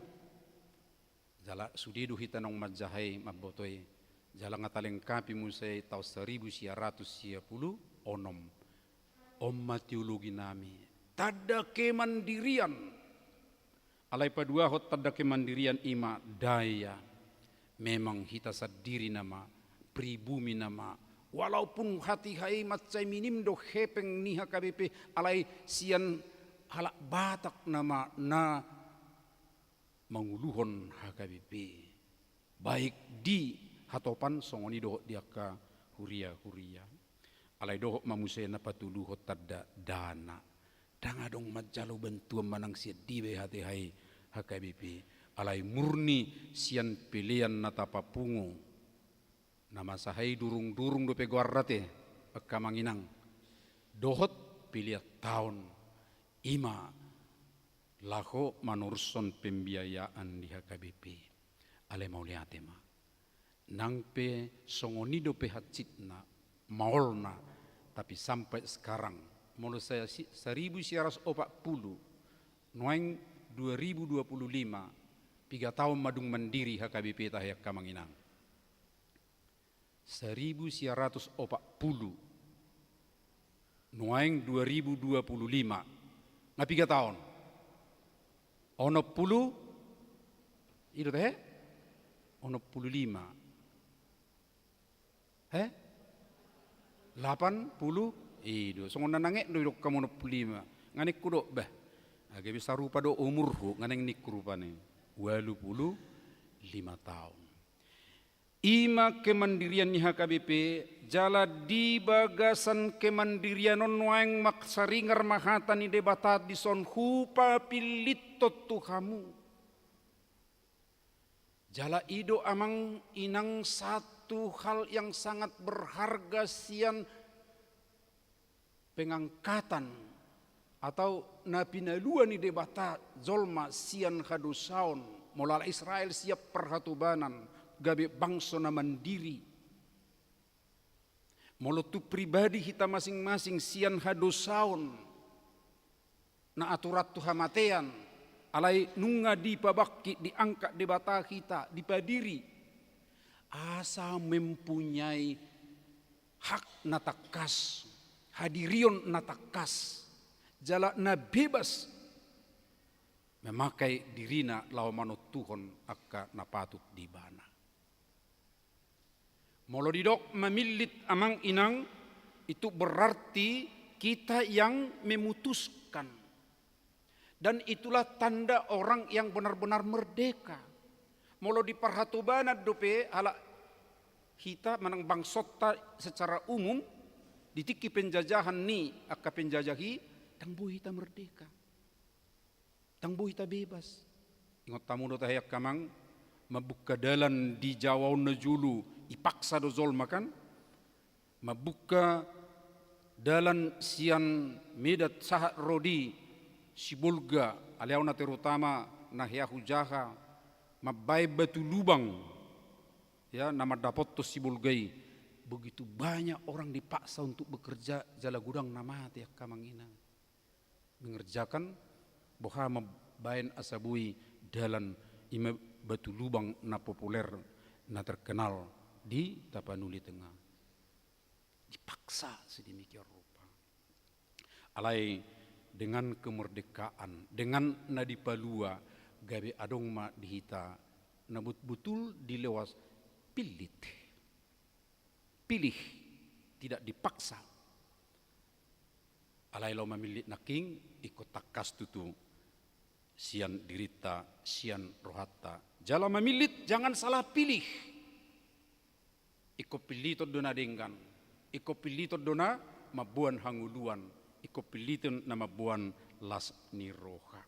jala sudedu hitanong majahai mabotoi jala ngatalengkapi musai tahun 1910 onom omma teologi nami tada kemandirian alai padua hot tada kemandirian ima daya memang hita sadiri nama pribumi nama walaupun hati hai macai minim do hepeng ni HKBP alai sian halak Batak nama na manguluhon HKBP baik di hatopan songoni doh diaka huria alai doh mamusai na patuluh tadda dana dangadong majalo bantuan manang sia dibe hati hai HKBP alai murni sian pilihan nata papungu nama sahai durung-durung dope guarrate akka manginang dohot pilih tahun ima laho manurson pembiayaan di HKBP ale mau lihat ma nangpe songoni dope hacitna maolna tapi sampai sekarang menurut saya 1940 noeng 2025 3 tahun madung mandiri HKBP tahayak kamanginang 1940 noeng 2025 nga 3 tahun ono 10 itu teh ono 15 80 itu songon nange do kamu 65 nganik kudo bah age bisa rupa do umurku nganeng nik rupane 85 tahun ima kemandirian ni HKBP jala di bagasan kemandirian noeng maksaringar mahatan ni debatat di son hupa pilitot tuhamu jala ido amang inang satu hal yang sangat berharga sian pengangkatan atau napinalua ni debatat zolma sian hadusaun molala Israel siap perhatubanan gabe bangsa na mandiri molotu pribadi kita masing-masing sian hadosaun na aturat tuhamatean alai nunga di pabakki diangkat debata kita dipadiri asa mempunyai hak natakas hadirion natakas jala na bebas memakai dirina lawan manut Tuhon akka napatut dibana molodidok memilit amang inang itu berarti kita yang memutuskan dan itulah tanda orang yang benar-benar merdeka molo di parhatubana dope ala kita manang bangsota secara umum ditiki penjajahan ni akka penjajahi tangbu kita merdeka tangbu kita bebas ingat tamu do tahayak kamang mabuka dalan di Jawa najulu ipaksa do zolma kan mabuka dalan sian medat sahat rodi sibulga aliauna terutama nahyahu jaha mabai batu lubang ya nama dapot to sibulgai begitu banyak orang dipaksa untuk bekerja jala gudang nama ya kamangina mengerjakan boha mabain asabui dalan ima batu lubang na populer na terkenal di Tapanuli Tengah dipaksa sedemikian rupa alai dengan kemerdekaan dengan nadipalua gabe adong ma dihita nabut betul dilewas pilih tidak dipaksa Alai lo mamilit na king ikut takas tutu sian dirita sian rohata. Jala mamilit jangan salah pilih. Iko pilih to dona denggan. Iko pilih to dona mabuan hanguluan. Iko pilih to na mabuan las niroha.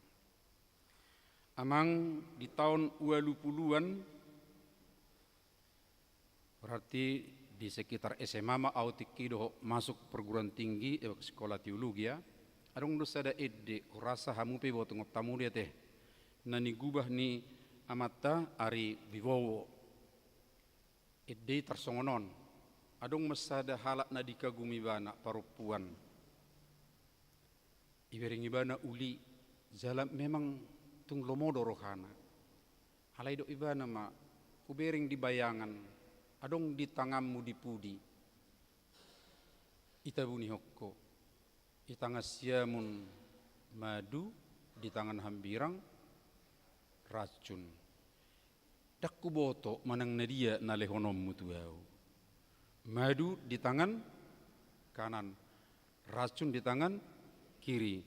Amang di tahun 20-an berarti di sekitar SMA ma autikido masuk perguruan tinggi sekolah teologi ya. Adong dosa ada ede kurasa hamu pe boto ngotamu dia teh. Nani gubah ni amata ari vivowo. Ede tersongonon. Adong masada halak na dikagumi bana parupuan. Iberingi bana uli jalan memang tung lomodo rohana. Halai do ibana ma kubering di bayangan. Adong di tanganmu dipudi. Itabuni hokko. Itanga siamun madu di tangan hambirang racun. Dakku boto manang nadia na lehonom mutuau. Madu di tangan kanan, racun di tangan kiri.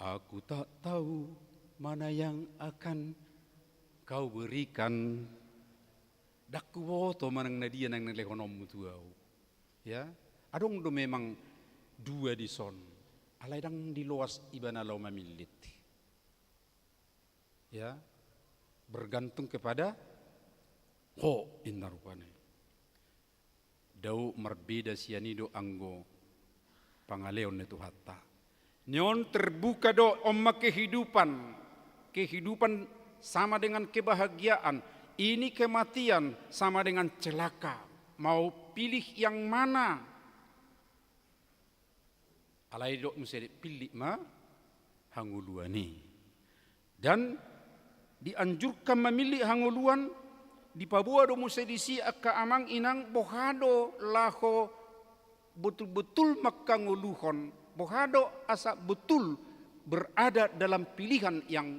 Aku tak tahu mana yang akan kau berikan. Dakku boto manang nadia nang lehonom mutuau. Ya, adong do memang dua di son. Alai dang di luas ibana lau mamilit. Ya, bergantung kepada ho inna rupane. Dau merbeda sianido anggo pangaleon netu hatta. Nyon terbuka do omma kehidupan. Kehidupan sama dengan kebahagiaan. Ini kematian sama dengan celaka. Mau pilih yang mana? Alai dok mesti pilih ma hanguluani. Dan dianjurkan memilih hanguluan di Papua do mesti disi akka amang inang bohado laho betul-betul makanguluhon. Bohado asa betul berada dalam pilihan yang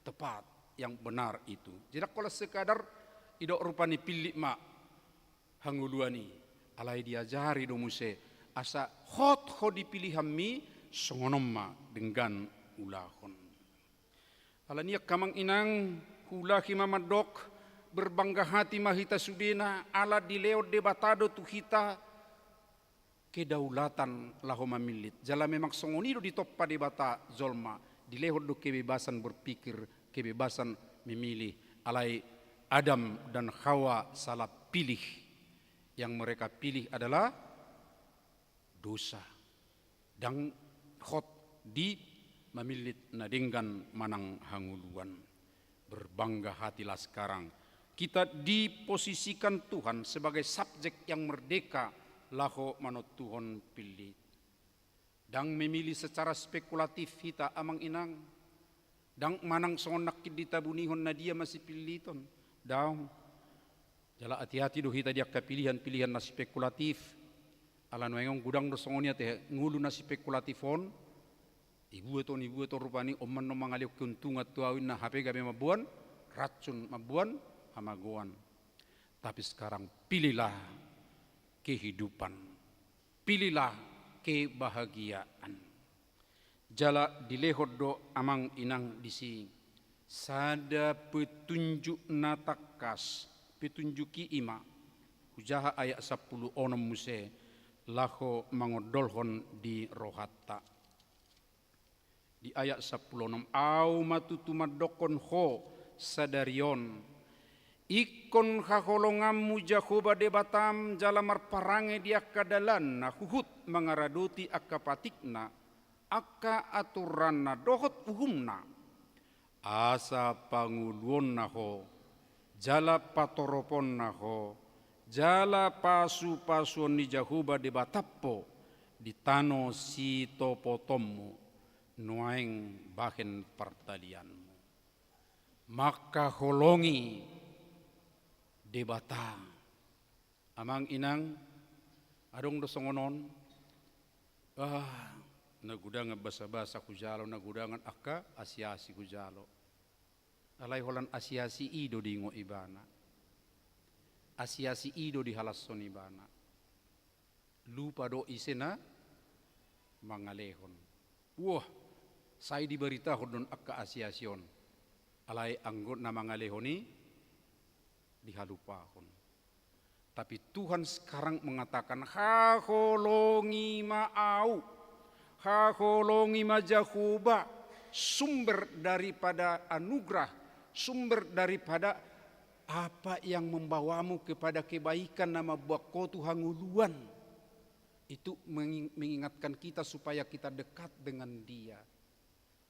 tepat, yang benar itu. Jadi kalau sekadar idok rupani pilih ma hanguluani. Alai diajari do mesti asa hot dipilih hammi songonomma dengan ulahon. Alania kamang inang hulahi mamadok berbangga hati mahita sudena ala dileo debatado tu hita kedaulatan laho mamilit. Jala memang songonido di toppa debata zolma dileo do kebebasan berpikir, kebebasan memilih. Alai Adam dan Hawa salah pilih. Yang mereka pilih adalah dosa dan hot di mamilit nadenggan manang hanguluan. Berbangga hatilah sekarang kita diposisikan Tuhan sebagai subjek yang merdeka laho manut Tuhan pilih. Dan memilih secara spekulatif kita amang inang. Dan manang songonak kita bunihon na dia masih piliton. Dan jala hati-hati do kita dia pilihan-pilihan na spekulatif. Ala noengong gudang do songonia teh ngulu na spekulatifon. Ibu itu rupani oman no mangaliok keuntungan tuawin na HP gabe mabuan, racun mabuan, hamaguan. Tapi sekarang pilihlah kehidupan. Pilihlah kebahagiaan. Jala dilehod do amang inang disi. Sada petunjuk natakas, petunjuki ima. Hujaha ayat 10 onom muse. Laho mangodolhon di rohata. Di ayat 10 au matutumadokon ho sadarion ikon haholongamu jahoba debatam jalamar parange dia kadalan na huhut mangaraduti akka patikna akka aturanna dohot uhumna asa panguluon na ho jala patoropon na ho jala pasu-pasuon ni jahuba di batappo di tano si topotommu nuaing bahen pertalianmu maka holongi debata amang inang adong dosongonon nagudangan basa-basa kujalo nagudangan akka asiasi kujalo alai holan asiasi ido dingo ibana asiasi ido di halasson ibana lupa do isena mangalehon. Wah, saya diberitahu don akka asiasyon. Alai anggot na mangalehoni dihalupahon. Tapi Tuhan sekarang mengatakan, haholongi ma'au, haholongi majahuba, sumber daripada anugerah, sumber daripada apa yang membawamu kepada kebaikan nama bako Tuhan uluan. Itu mengingatkan kita supaya kita dekat dengan Dia.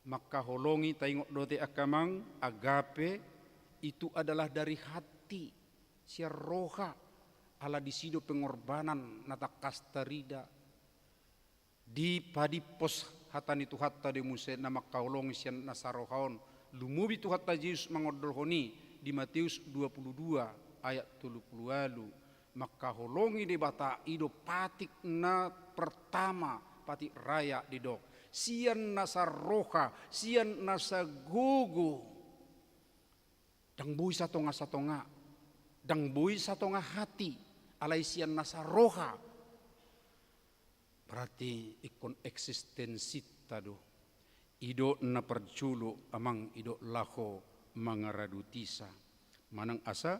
Maka holongi tengok dote akamang agape itu adalah dari hati, sia roha ala disido pengorbanan nata kastarida di padi pos hatan itu hatta de muse nama kaulong sian nasarohaon lumubi tu hatta Yesus mangodolhoni di Matius 22 ayat 30 maka holongi de bata ido patik na pertama patik raya di dok sian nasaroha sian nasagogo dang bui satonga dang bui satonga hati alai sian nasaroha berarti ikon eksistensi tado ido na perjulu amang ido laho mangaradutisa manang asa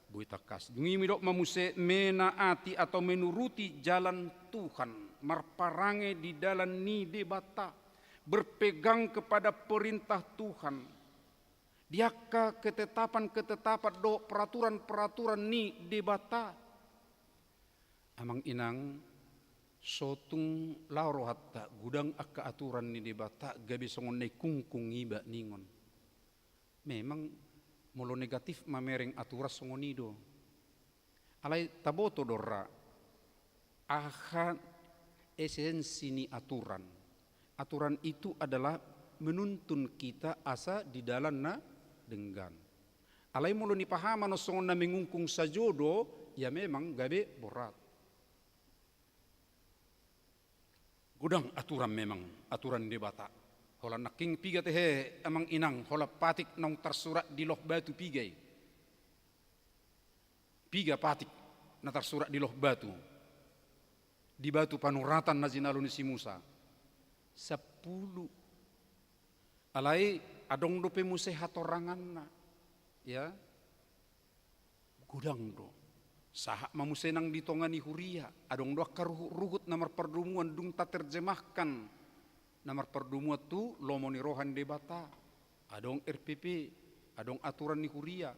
bui takas dungi midok mamuse menaati atau menuruti jalan Tuhan marparange di dalam ni debata berpegang kepada perintah Tuhan diaka ketetapan do peraturan ni debata amang inang sotung lauro hatta gudang akka aturan ni debata gabi songon nei kungkung iba ningon memang molo negatif mamereng aturas songonido alai taboto dorra akan esensi ni aturan itu adalah menuntun kita asa di dalam na denggan alai molo ni pahama no songon na mengungkung sajodo ya memang gabe borat gudang aturan memang aturan debata hola naking piga tehe amang inang hola patik nong tersurat di loh batu pigai piga patik na tersurat di loh batu di batu panuratan nazinalun si Musa 10 alai adong dope muse hatorangan na ya gudang do sahak mamusenang ditongani huria adong doa karuhut namar perdumuan dung tak terjemahkan namar perdumuan tu lomoni rohan debata adong RPP adong aturan ni huria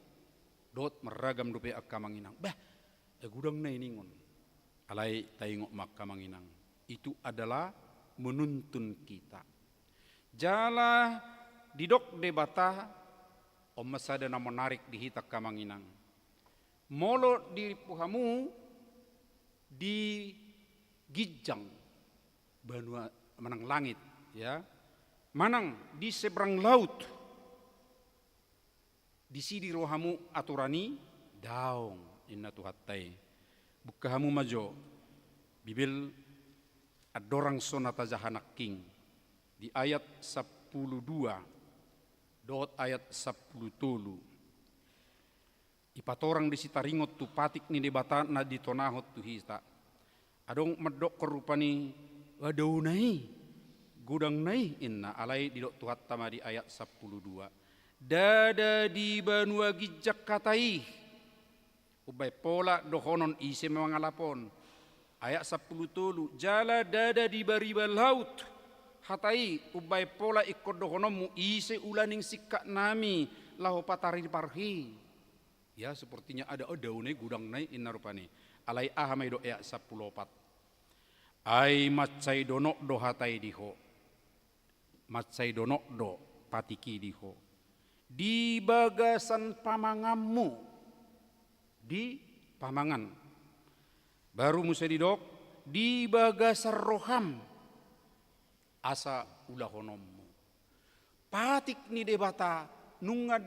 dot meragam dope akamanginang bah gudang na iningon alai tayngok makamanginang itu adalah menuntun kita jala didok debata om masada na menarik dihitak kamanginang molo di puhamu di Gijang Banua manang langit ya manang di seberang laut di sidi rohamu aturani daong inna tuhattai bukahamu majo bibil adorang sonata jahanak king di ayat 12 dot ayat 10 ipatorang di sitaringot tu patik ni debata na ditonahot tu hita adong medok kerupani wadau nai gudang nai inna alai didok tuhat tama di ayat 12 dada di Banua Gijak katai ubay pola dohonon ise mengalapon ayat 10 jala dada di bariba laut hatai ubay pola ikut dohonomu ise ulaning sikak nami lahu patari parhi ya sepertinya ada daunai gudang nai inna rupani alai ahamai do ya 14 ai macai donok do hatai diho macai donok do patiki diho di bagasan pamangammu di pamangan baru musa didok di bagasan roham asa ulahonommu patik ni debata nunga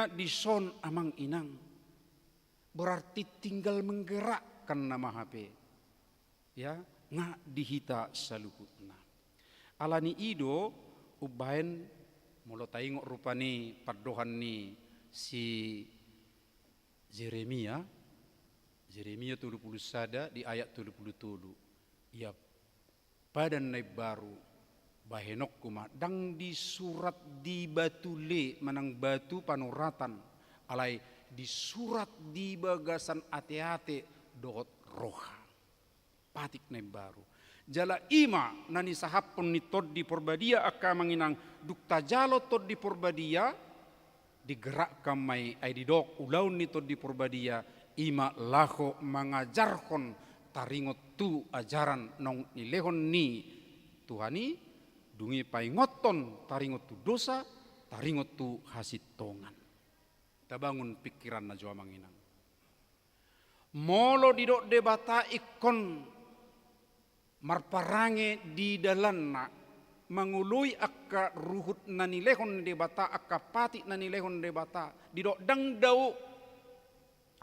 dison amang inang berarti tinggal menggerakkan nama HP ya nga dihita saluhutna alani ido ubain mulo taingok rupani padohan ni si Jeremia 30 sada di ayat 77 ia Padan nai baru bahenok kuma dang di surat di batu le manang batu panuratan alai di surat di bagasan ate-ate dohot roha patik nai baru jala ima nani sahapon ni tod di porbadia akka manginang dukta jalo tod di porbadia digerak kamai ai didok ulaun ni tod di porbadia ima laho mangajarkon taringot tu ajaran nong nilehon ni Tuhani dungi paingoton taringot tu dosa taringot tu hasitongan. Kita bangun pikiran na jua manginang. Molo didok debata ikon marparange di dalanna mangului akka ruhut nanilehon debata akka pati nanilehon debata didok dang dau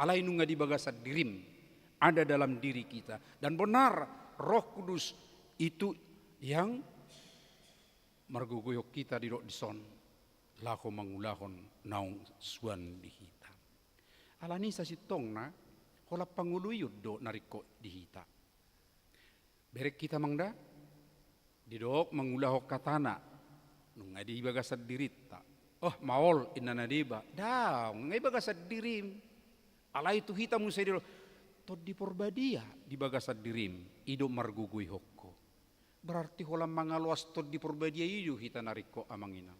alai nunga di bagasad dirim ada dalam diri kita dan benar Roh Kudus itu yang marguguyok kita didok dison lako mangulahon naung suan dihita alani sasitong na hola panguluyod do nariko dihita berek kita mangda didok mangulahok katana nung adi bagasad dirita oh maol inana deba daw ngai bagasad dirim alai tu hita musa dilo tod di porbadia di bagasad dirim ido marguguy hokko berarti holam mangaluas tod di porbadia ido hita nariko amanginang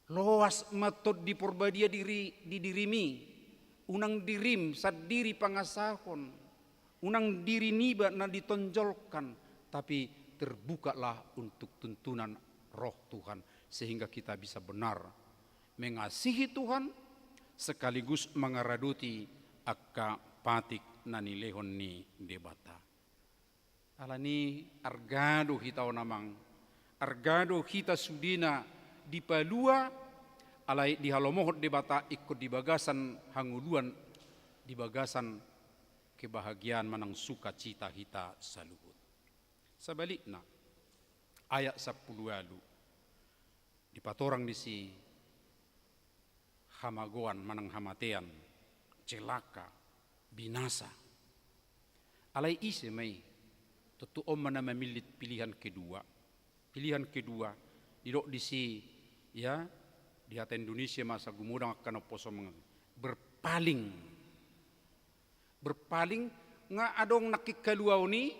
loas matod di porbadia diri di dirimi unang dirim sad diri pangasahon unang diri niba na ditonjolkan tapi terbukalah untuk tuntunan roh Tuhan sehingga kita bisa benar mengasihi Tuhan sekaligus mengaraduti akka patik nanilehon ni debata. Alani argado hita namang argado hita sudina di palua alai di halomohot debata ikut di bagasan hanguluan di bagasan kebahagiaan manang sukacita hita saluhut. Sebaliknya ayat 10 lalu di patorang di si hamagoan manang hamatean celaka binasa alai ise mai tentu om mana memilih pilihan kedua didok di si ya di hati Indonesia masa gumudang akan oposo berpaling nga adong nakikaluaw ni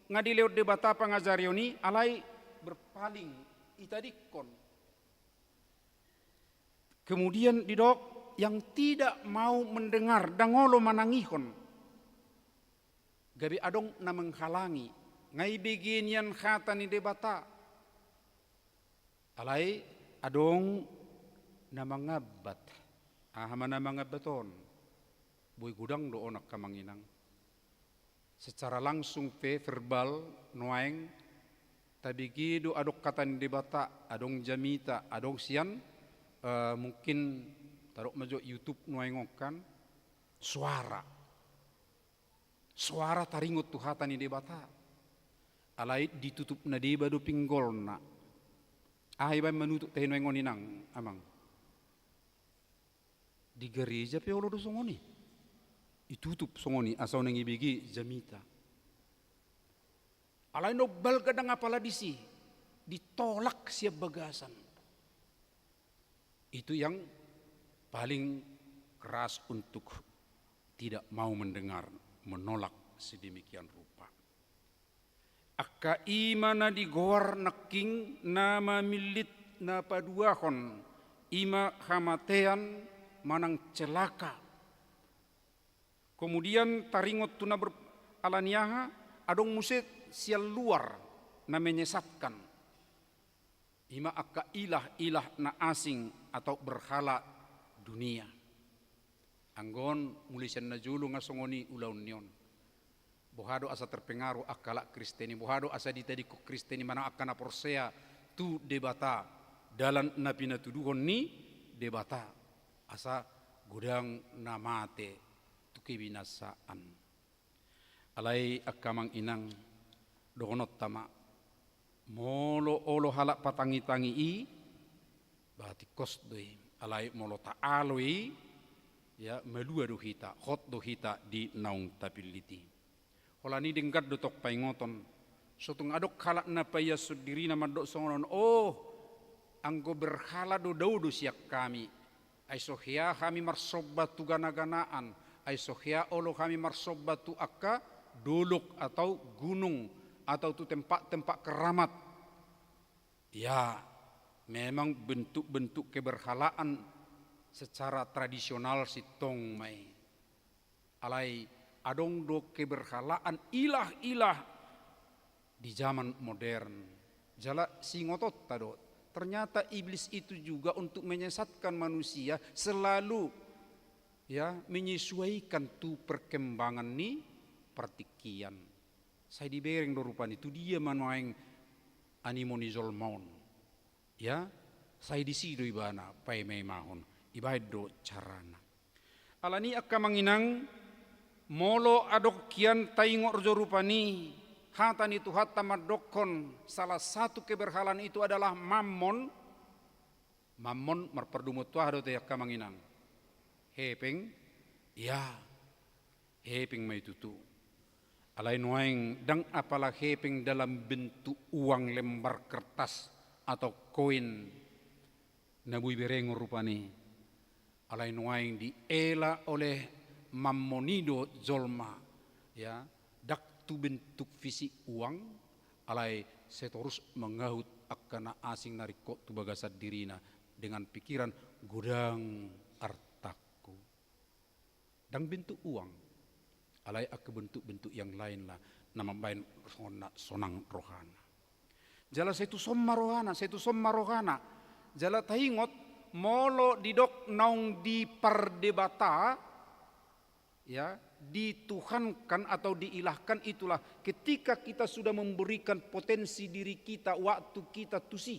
nga dilewat debata pangazaryo ni alai berpaling itadikon kemudian didok yang tidak mau mendengar dangolo manangihon gabi adong na menghalangi ngai beginian khata ni debata alai adong na mangabat mana mangabaton boy gudang do onak kamanginang secara langsung verbal noeng tabigi do adok kata ni debata adong jamita adong sian mungkin taruh majo YouTube nuengokan suara taringot tuhatan ni debata alai ditutup na deba do pinggol na ahay ba menutup teh nuengon inang amang di gereja pe olo do songoni itutup songoni asau nang ibigi jamita alai no bal kadang apala disi ditolak siap bagasan itu yang paling keras untuk tidak mau mendengar, menolak sedemikian rupa. Akka imana digowar naking nama milit na paduahon ima hamatean manang celaka. Kemudian taringot tuna alaniaha adong muset sial luar na menyesatkan. Ima akka ilah na asing atau berhala dunia. Anggon mulisan na julu nga songoni ulaun niyon. Bohado asa terpengaruh akala Kristeni. Bohado asa ditadiko Kristeni mana akan aporsea tu debata. Dalam na pinatuduhon ni debata. Asa gudang namate tu kebinasaan. Alai akamang inang dokonot tama. Molo olo halak patangi-tangi i. Bahati kos doi. Alai molo ta'aloi ya melua do hita hot do hita di naung tapiliti holani dengkat do tok paingoton Sotung adok halak na paya sudiri na madok songonon. Oh, anggo berhala do daudu siak kami. Ay sohya kami marsobat tu gana-ganaan. Ay sohya olo kami marsobat tu akka dolok atau gunung atau tu tempat-tempat keramat. Ya, memang bentuk-bentuk keberhalaan secara tradisional si tong mai. Alai adong do keberhalaan ilah-ilah di zaman modern. Jala singotot tado. Ternyata iblis itu juga untuk menyesatkan manusia selalu ya menyesuaikan tu perkembangan ni pertikian. Saya dibereng do rupan itu dia manuaing animonizol maun. Ya, saya disido ibana pai mai mahon. Ibaid do carana. Alani akka manginang molo adok kian taingok jo rupani. Hatan itu hatta madokon, salah satu keberhalaan itu adalah mammon. Mammon marperdumut tuah do te kamanginang. Hepeng, ya, hepeng mai tutu. Alai nuaing dang apalah hepeng dalam bentuk uang lembar kertas atau koin. Nabui bereng rupani. Alai nuaing diela oleh mammonido zolma, ya. Tu bentuk fisik uang alai seterus mengahut akana asing nariko tu bagasat dirina dengan pikiran gudang artaku dan bentuk uang alai ak bentuk-bentuk yang lain lah nama bain sonang rohana jala setu somma rohana jala taingot molo didok naung di perdebata ya dituhankan atau diilahkan itulah ketika kita sudah memberikan potensi diri kita, waktu kita tusi.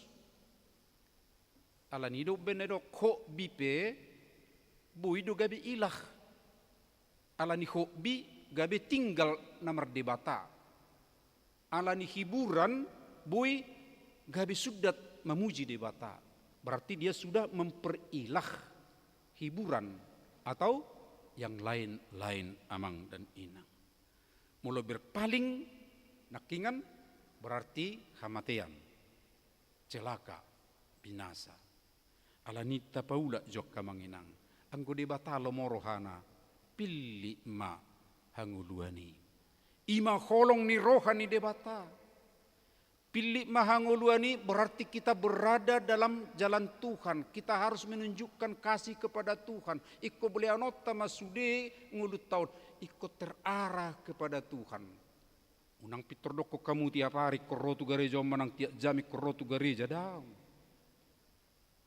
Alan hidup benedo ko bipe buido gabe ilah. Alani hobi gabe tinggal namar debata. Alani hiburan bui gabe sudat memuji debata. Berarti dia sudah memperilah hiburan atau yang lain-lain amang dan inang. Mula berpaling nakingan berarti hamatian, celaka, binasa. Alanita paula jok kamanginang. Anggo debata lo morohana, pilih ma hanguluani. Ima holong ni rohani debata. Pilih mahanguluani berarti kita berada dalam jalan Tuhan. Kita harus menunjukkan kasih kepada Tuhan. Iko boleh anota masude ngulut tahun. Iko terarah kepada Tuhan. Unang pitordoko kamu tiap hari korotu gereja manang tiap jami korotu gereja daun.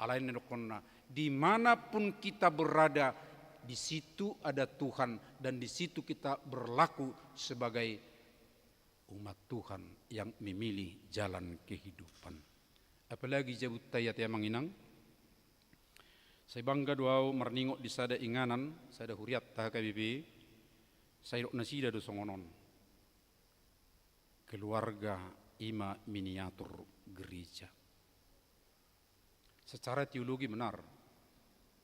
Alain nedokonna dimanapun kita berada di situ ada Tuhan dan di situ kita berlaku sebagai umat Tuhan yang memilih jalan kehidupan. Apalagi jabut tayat yang manginang. Saya bangga doau merningok di sada inganan, sada huriat tah KBB. Saya dok nasida do songonon. Keluarga ima miniatur gereja. Secara teologi benar.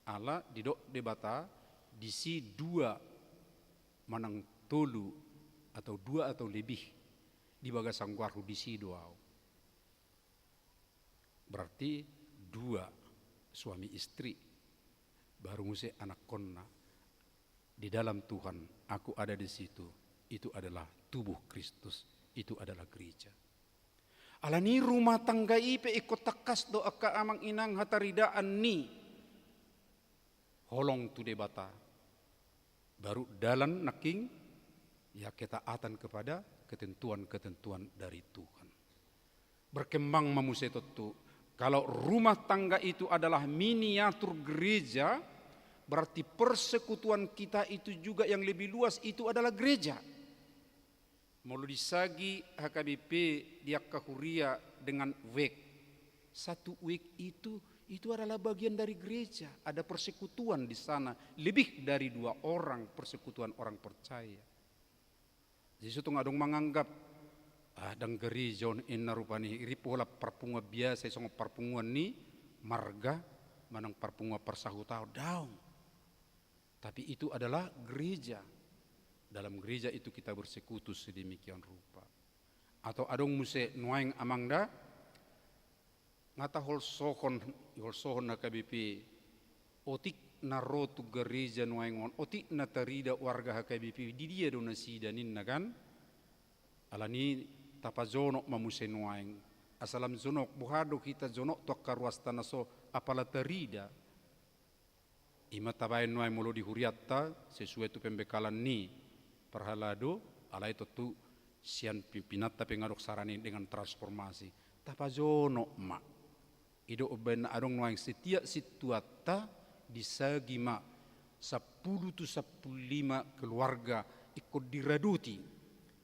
Allah didok debata disi dua manang tolu atau dua atau lebih di bagasang guarhu di sidoau. Berarti dua suami istri baru nguse anak konna di dalam Tuhan aku ada di situ. Itu adalah tubuh Kristus, itu adalah gereja. Alani rumah tangga ipe ikut takas do akka amang inang hataridaan ni holong tu debata baru dalan naking ya ketaatan kepada ketentuan-ketentuan dari Tuhan. Berkembang mamusetutu. Kalau rumah tangga itu adalah miniatur gereja, berarti persekutuan kita itu juga yang lebih luas itu adalah gereja. Mulu disagi HKBP dia kahuria dengan wek. Satu wek itu adalah bagian dari gereja. Ada persekutuan di sana. Lebih dari 2 orang persekutuan orang percaya. Jadi itu ngadong menganggap dang gereja inna rupani iri pola parpunga biasa songo parpunguan ni marga manang parpunga persahutau daun. Tapi itu adalah gereja. Dalam gereja itu kita bersekutu sedemikian rupa. atau adong muse nuaing amangda ngata hol sohon na KBP otik na rotu gereja nuaingon otik na tarida warga KBP di dia do nasida ninna kan alani tapazono mamuse nuaing asalam zonok buhado kita zonok tok karwasta naso apala tarida ima tabayan nuaing mulo di huriatta sesuai tu pembekalan ni perhalado alai tu sian pimpinat tapi ngadok sarani dengan transformasi tapazono ma ido ben adong nuaing setiap situata di sagima 10 tu 15 keluarga ikut diraduti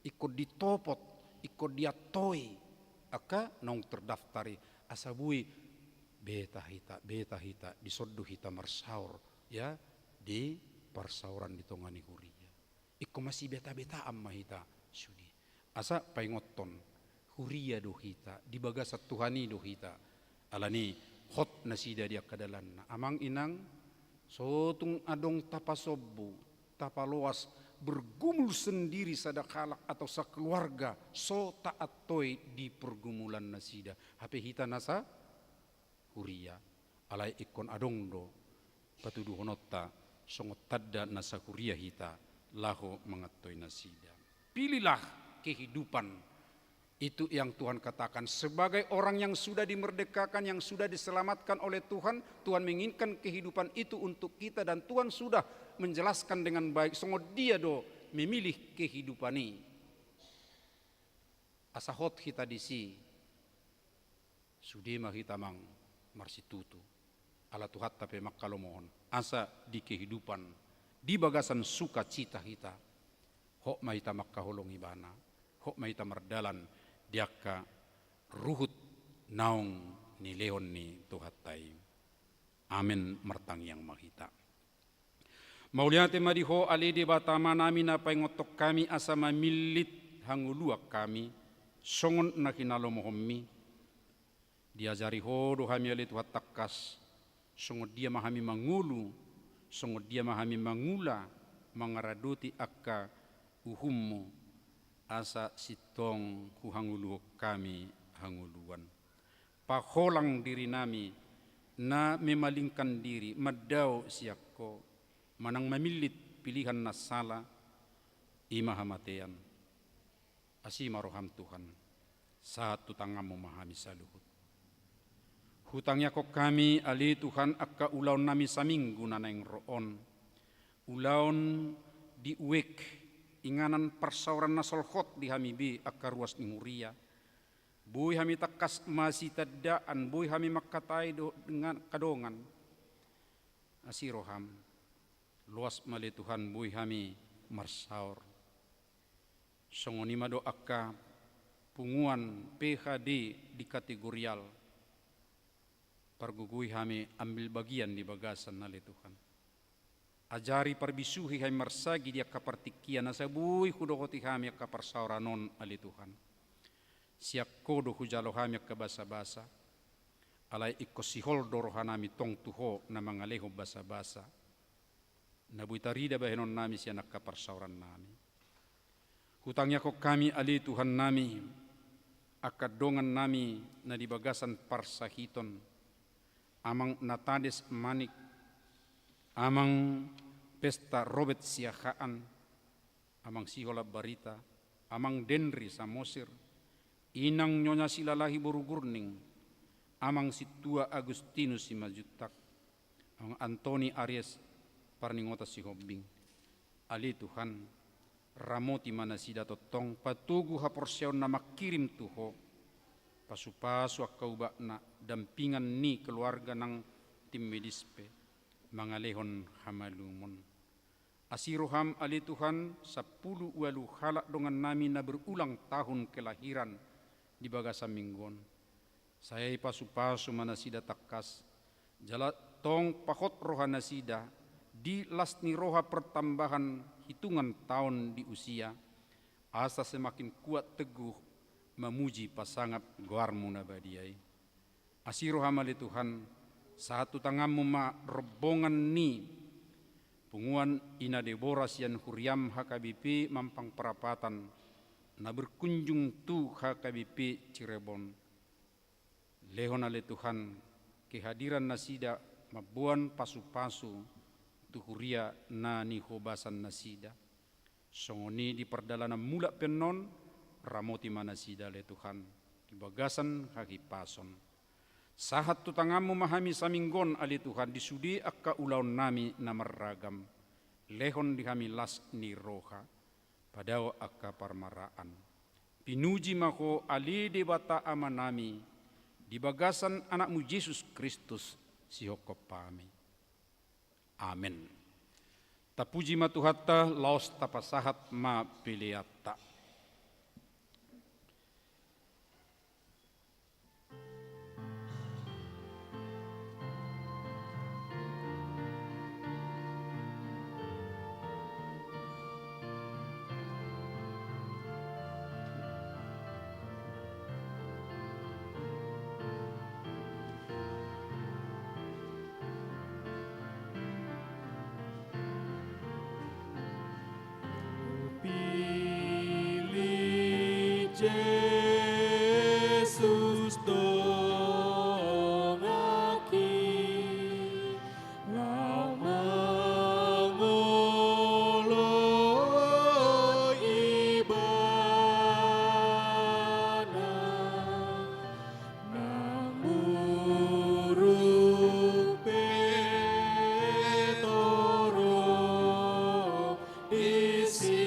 ikut ditopot ikut diatoi aka nong terdaftari asabui beta hita disoddu hita marsaur ya di persauran di tongani huria ikko masih beta amma hita sudi asa paingoton huria do hita di bagasat Tuhani do hita alani hot nasida dia kadalanna amang inang sotung adong tapasobbu tapaloas bergumul sendiri sadakalak atau sakeluarga so taat toy di pergumulan nasida hape hita nasa huria alai ikon adongdo patudu honotta songot tadda nasa huria hita laho mengatoi nasida pilihlah kehidupan itu yang Tuhan katakan sebagai orang yang sudah dimerdekakan yang sudah diselamatkan oleh Tuhan Tuhan menginginkan kehidupan itu untuk kita dan Tuhan sudah menjelaskan dengan baik songot dia do memilih kehidupan ini asahot kita disi sudema kita mang marsitutu ala Tuhan tapi makalo mohon asa di kehidupan di bagasan sukacita kita hok mahita makkaholong ibana hok mahita mardalan diaka ruhut naung ni leon ni tuhatai amin martang yang mahita mauliate madiho alidi batama nami na paingotok kami asama milit hanguluak kami songon na kinalo mohommi diajari ho do hami ali tuhat takas songon dia mahami mangulu songon dia mahami mangula mangaraduti akka uhummu asa sitong hangulu kami hanguluan paholang diri nami na memalingkan diri madau siakko manang mamilit pilihan na sala imahamatean asimaroham Tuhan satu tangamu mahami saluhut hutangnya kok kami ali Tuhan akka ulaun nami saminggu naneng roon ulaun di uwek inganan persauran nasolhot di hamibi akka ruas ni huria bui hami takas masih tadaan bui hami makatai dengan kadongan asiroham luas mali Tuhan bui hami marsaur songonima do akka punguan PhD di kategorial pargugui hami ambil bagian di bagasan nali Tuhan ajari parbisuhi hai marsagi dia kapartikia nasabui hudokoti hami kaparsauranon ali Tuhan siak kodo hujalo hami kabasa-basa alai ikko sihol dorohanami tong tuho na mangaleho basa-basa nabuitarida bahenon nami sianak kaparsauran nami hutangnya kok kami ali Tuhan nami akadongan nami na di bagasan parsahiton amang natades manik amang pesta robet siahaan amang sihola barita amang denri samosir inang nyonya silalahi borugurning amang situa Agustinus simajutak amang Antoni Aries parningota sihobbing ali Tuhan ramoti mana sida totong patugu haporseon na makirim tuho pasu-pasu akkauba na dampingan ni keluarga ng tim medispe mangalehon hamalumon asiroham ali Tuhan 10 walu halak dongan nami na berulang tahun kelahiran di bagasa minggon saya pasu-pasu manasida takas jala tong pahot roha nasida di lasni roha pertambahan hitungan tahun di usia asa semakin kuat teguh memuji pasangat goarmu nabadiai asiroham ali Tuhan satu tanganmu ma rebongan ni punguan ina Deborah sian huriam HKBP mampang perapatan na berkunjung tu HKBP Cirebon. Lehon ale Tuhan kehadiran nasida mabuan pasu-pasu tuhuria na ni hobasan nasida. Songoni di perdalanan mula penon ramoti manasida le Tuhan di bagasan haki pason. Sahat tu tangamu mahami saminggon ali Tuhan disudi akka ulaun nami namarragam. Lehon di kami las ni roha padao akka parmaraan. Pinuji mako ali di bata amanami di bagasan anakmu Yesus Kristus sihokop pami. Amin. Tapuji matuhatta laos tapasahat ma piliatta. Yesus dongaki lau mangolo ibana nang buruk petoro isi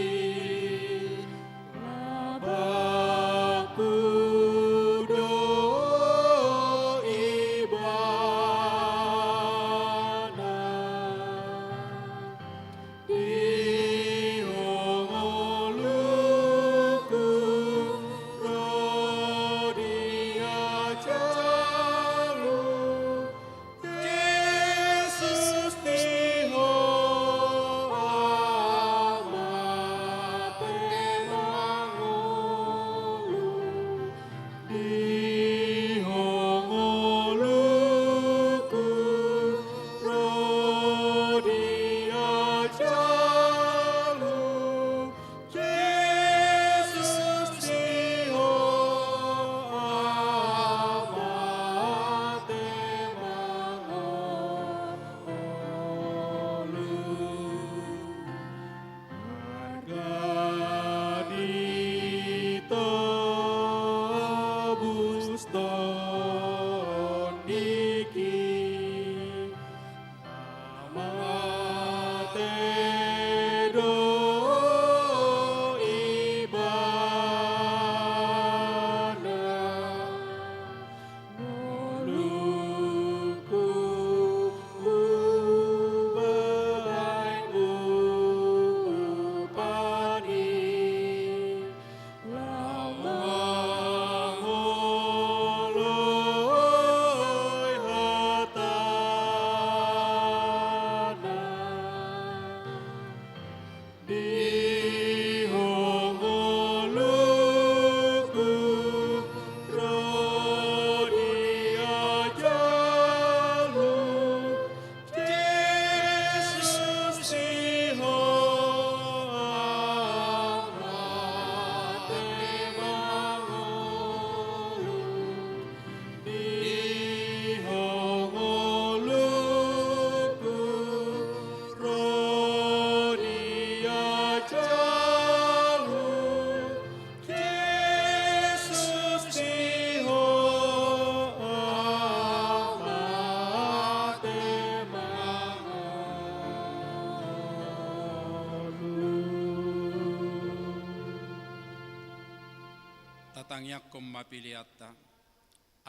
Tatangyak kom mapiliata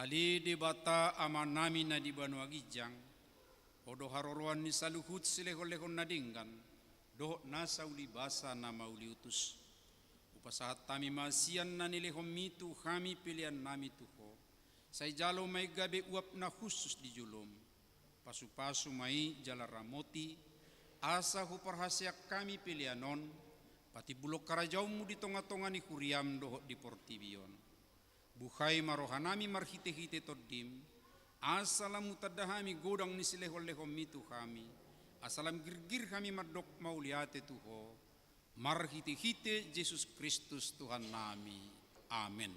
ali di bata amanami na di Banua Gijang odo haroroan ni saluhut silehon-lehon nadinggan doh nasa uli basa na mauli utus upasahat tami masian na nilehon mitu kami pilihan nami tuho say jalo may gabi uap na khusus di julom pasu-pasu may jalaramoti asa huparhasyak kami pilihanon pati bulok karajaumu di tonga-tonga ni kuriam doho di portibion. Buhay marohanami marhite-hite toddim, asalamu tadahami godang ni silehol-lehom mitu kami, asalam girgir kami mardok mauliate tuho, Marhite-hite Yesus Kristus Tuhan nami. Amin.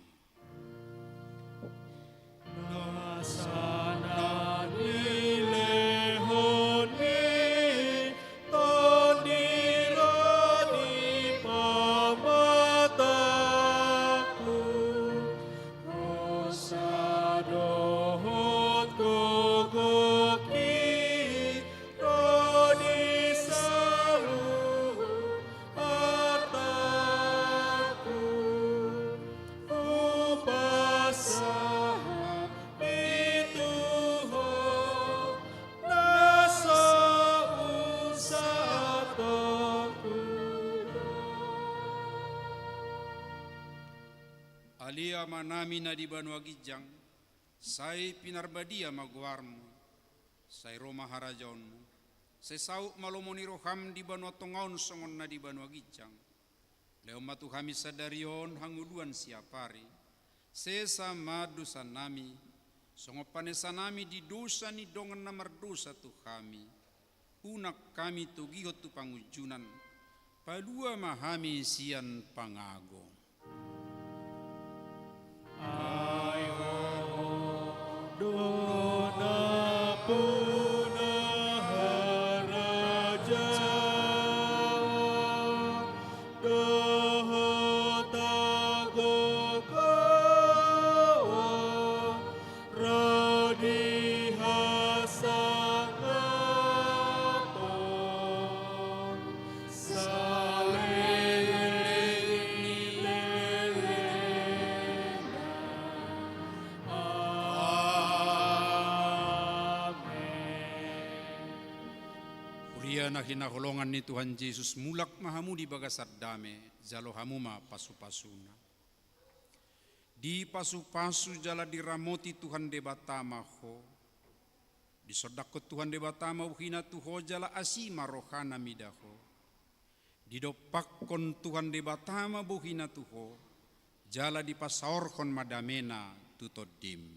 Alia manami na di Banua Gijang, say pinarbadia magwarmo, say Roma harajaonmu, say sauk malomoni roham di Banua Tongaon songon na di Banua Gijang, leo matu kami sadarion hanguluan siapari, sesa madusa nami, songo panesa nami di dosa ni dongan na mardosa tu kami, unak kami tu gihot tu pangujunan, palua mahami sian pangago. Na hinaholongan ni Tuhan Yesus mulak mahamu di bagasar dame jalo hamuma pasu-pasuna. Di pasu-pasu jala diramoti Tuhan debatama ho. Di sodakot Tuhan debatama uhina tuho jala asima rohana midaho. Di dopakkon Tuhan debatama buhina tuho jala di pasaorkon madamena tutodim.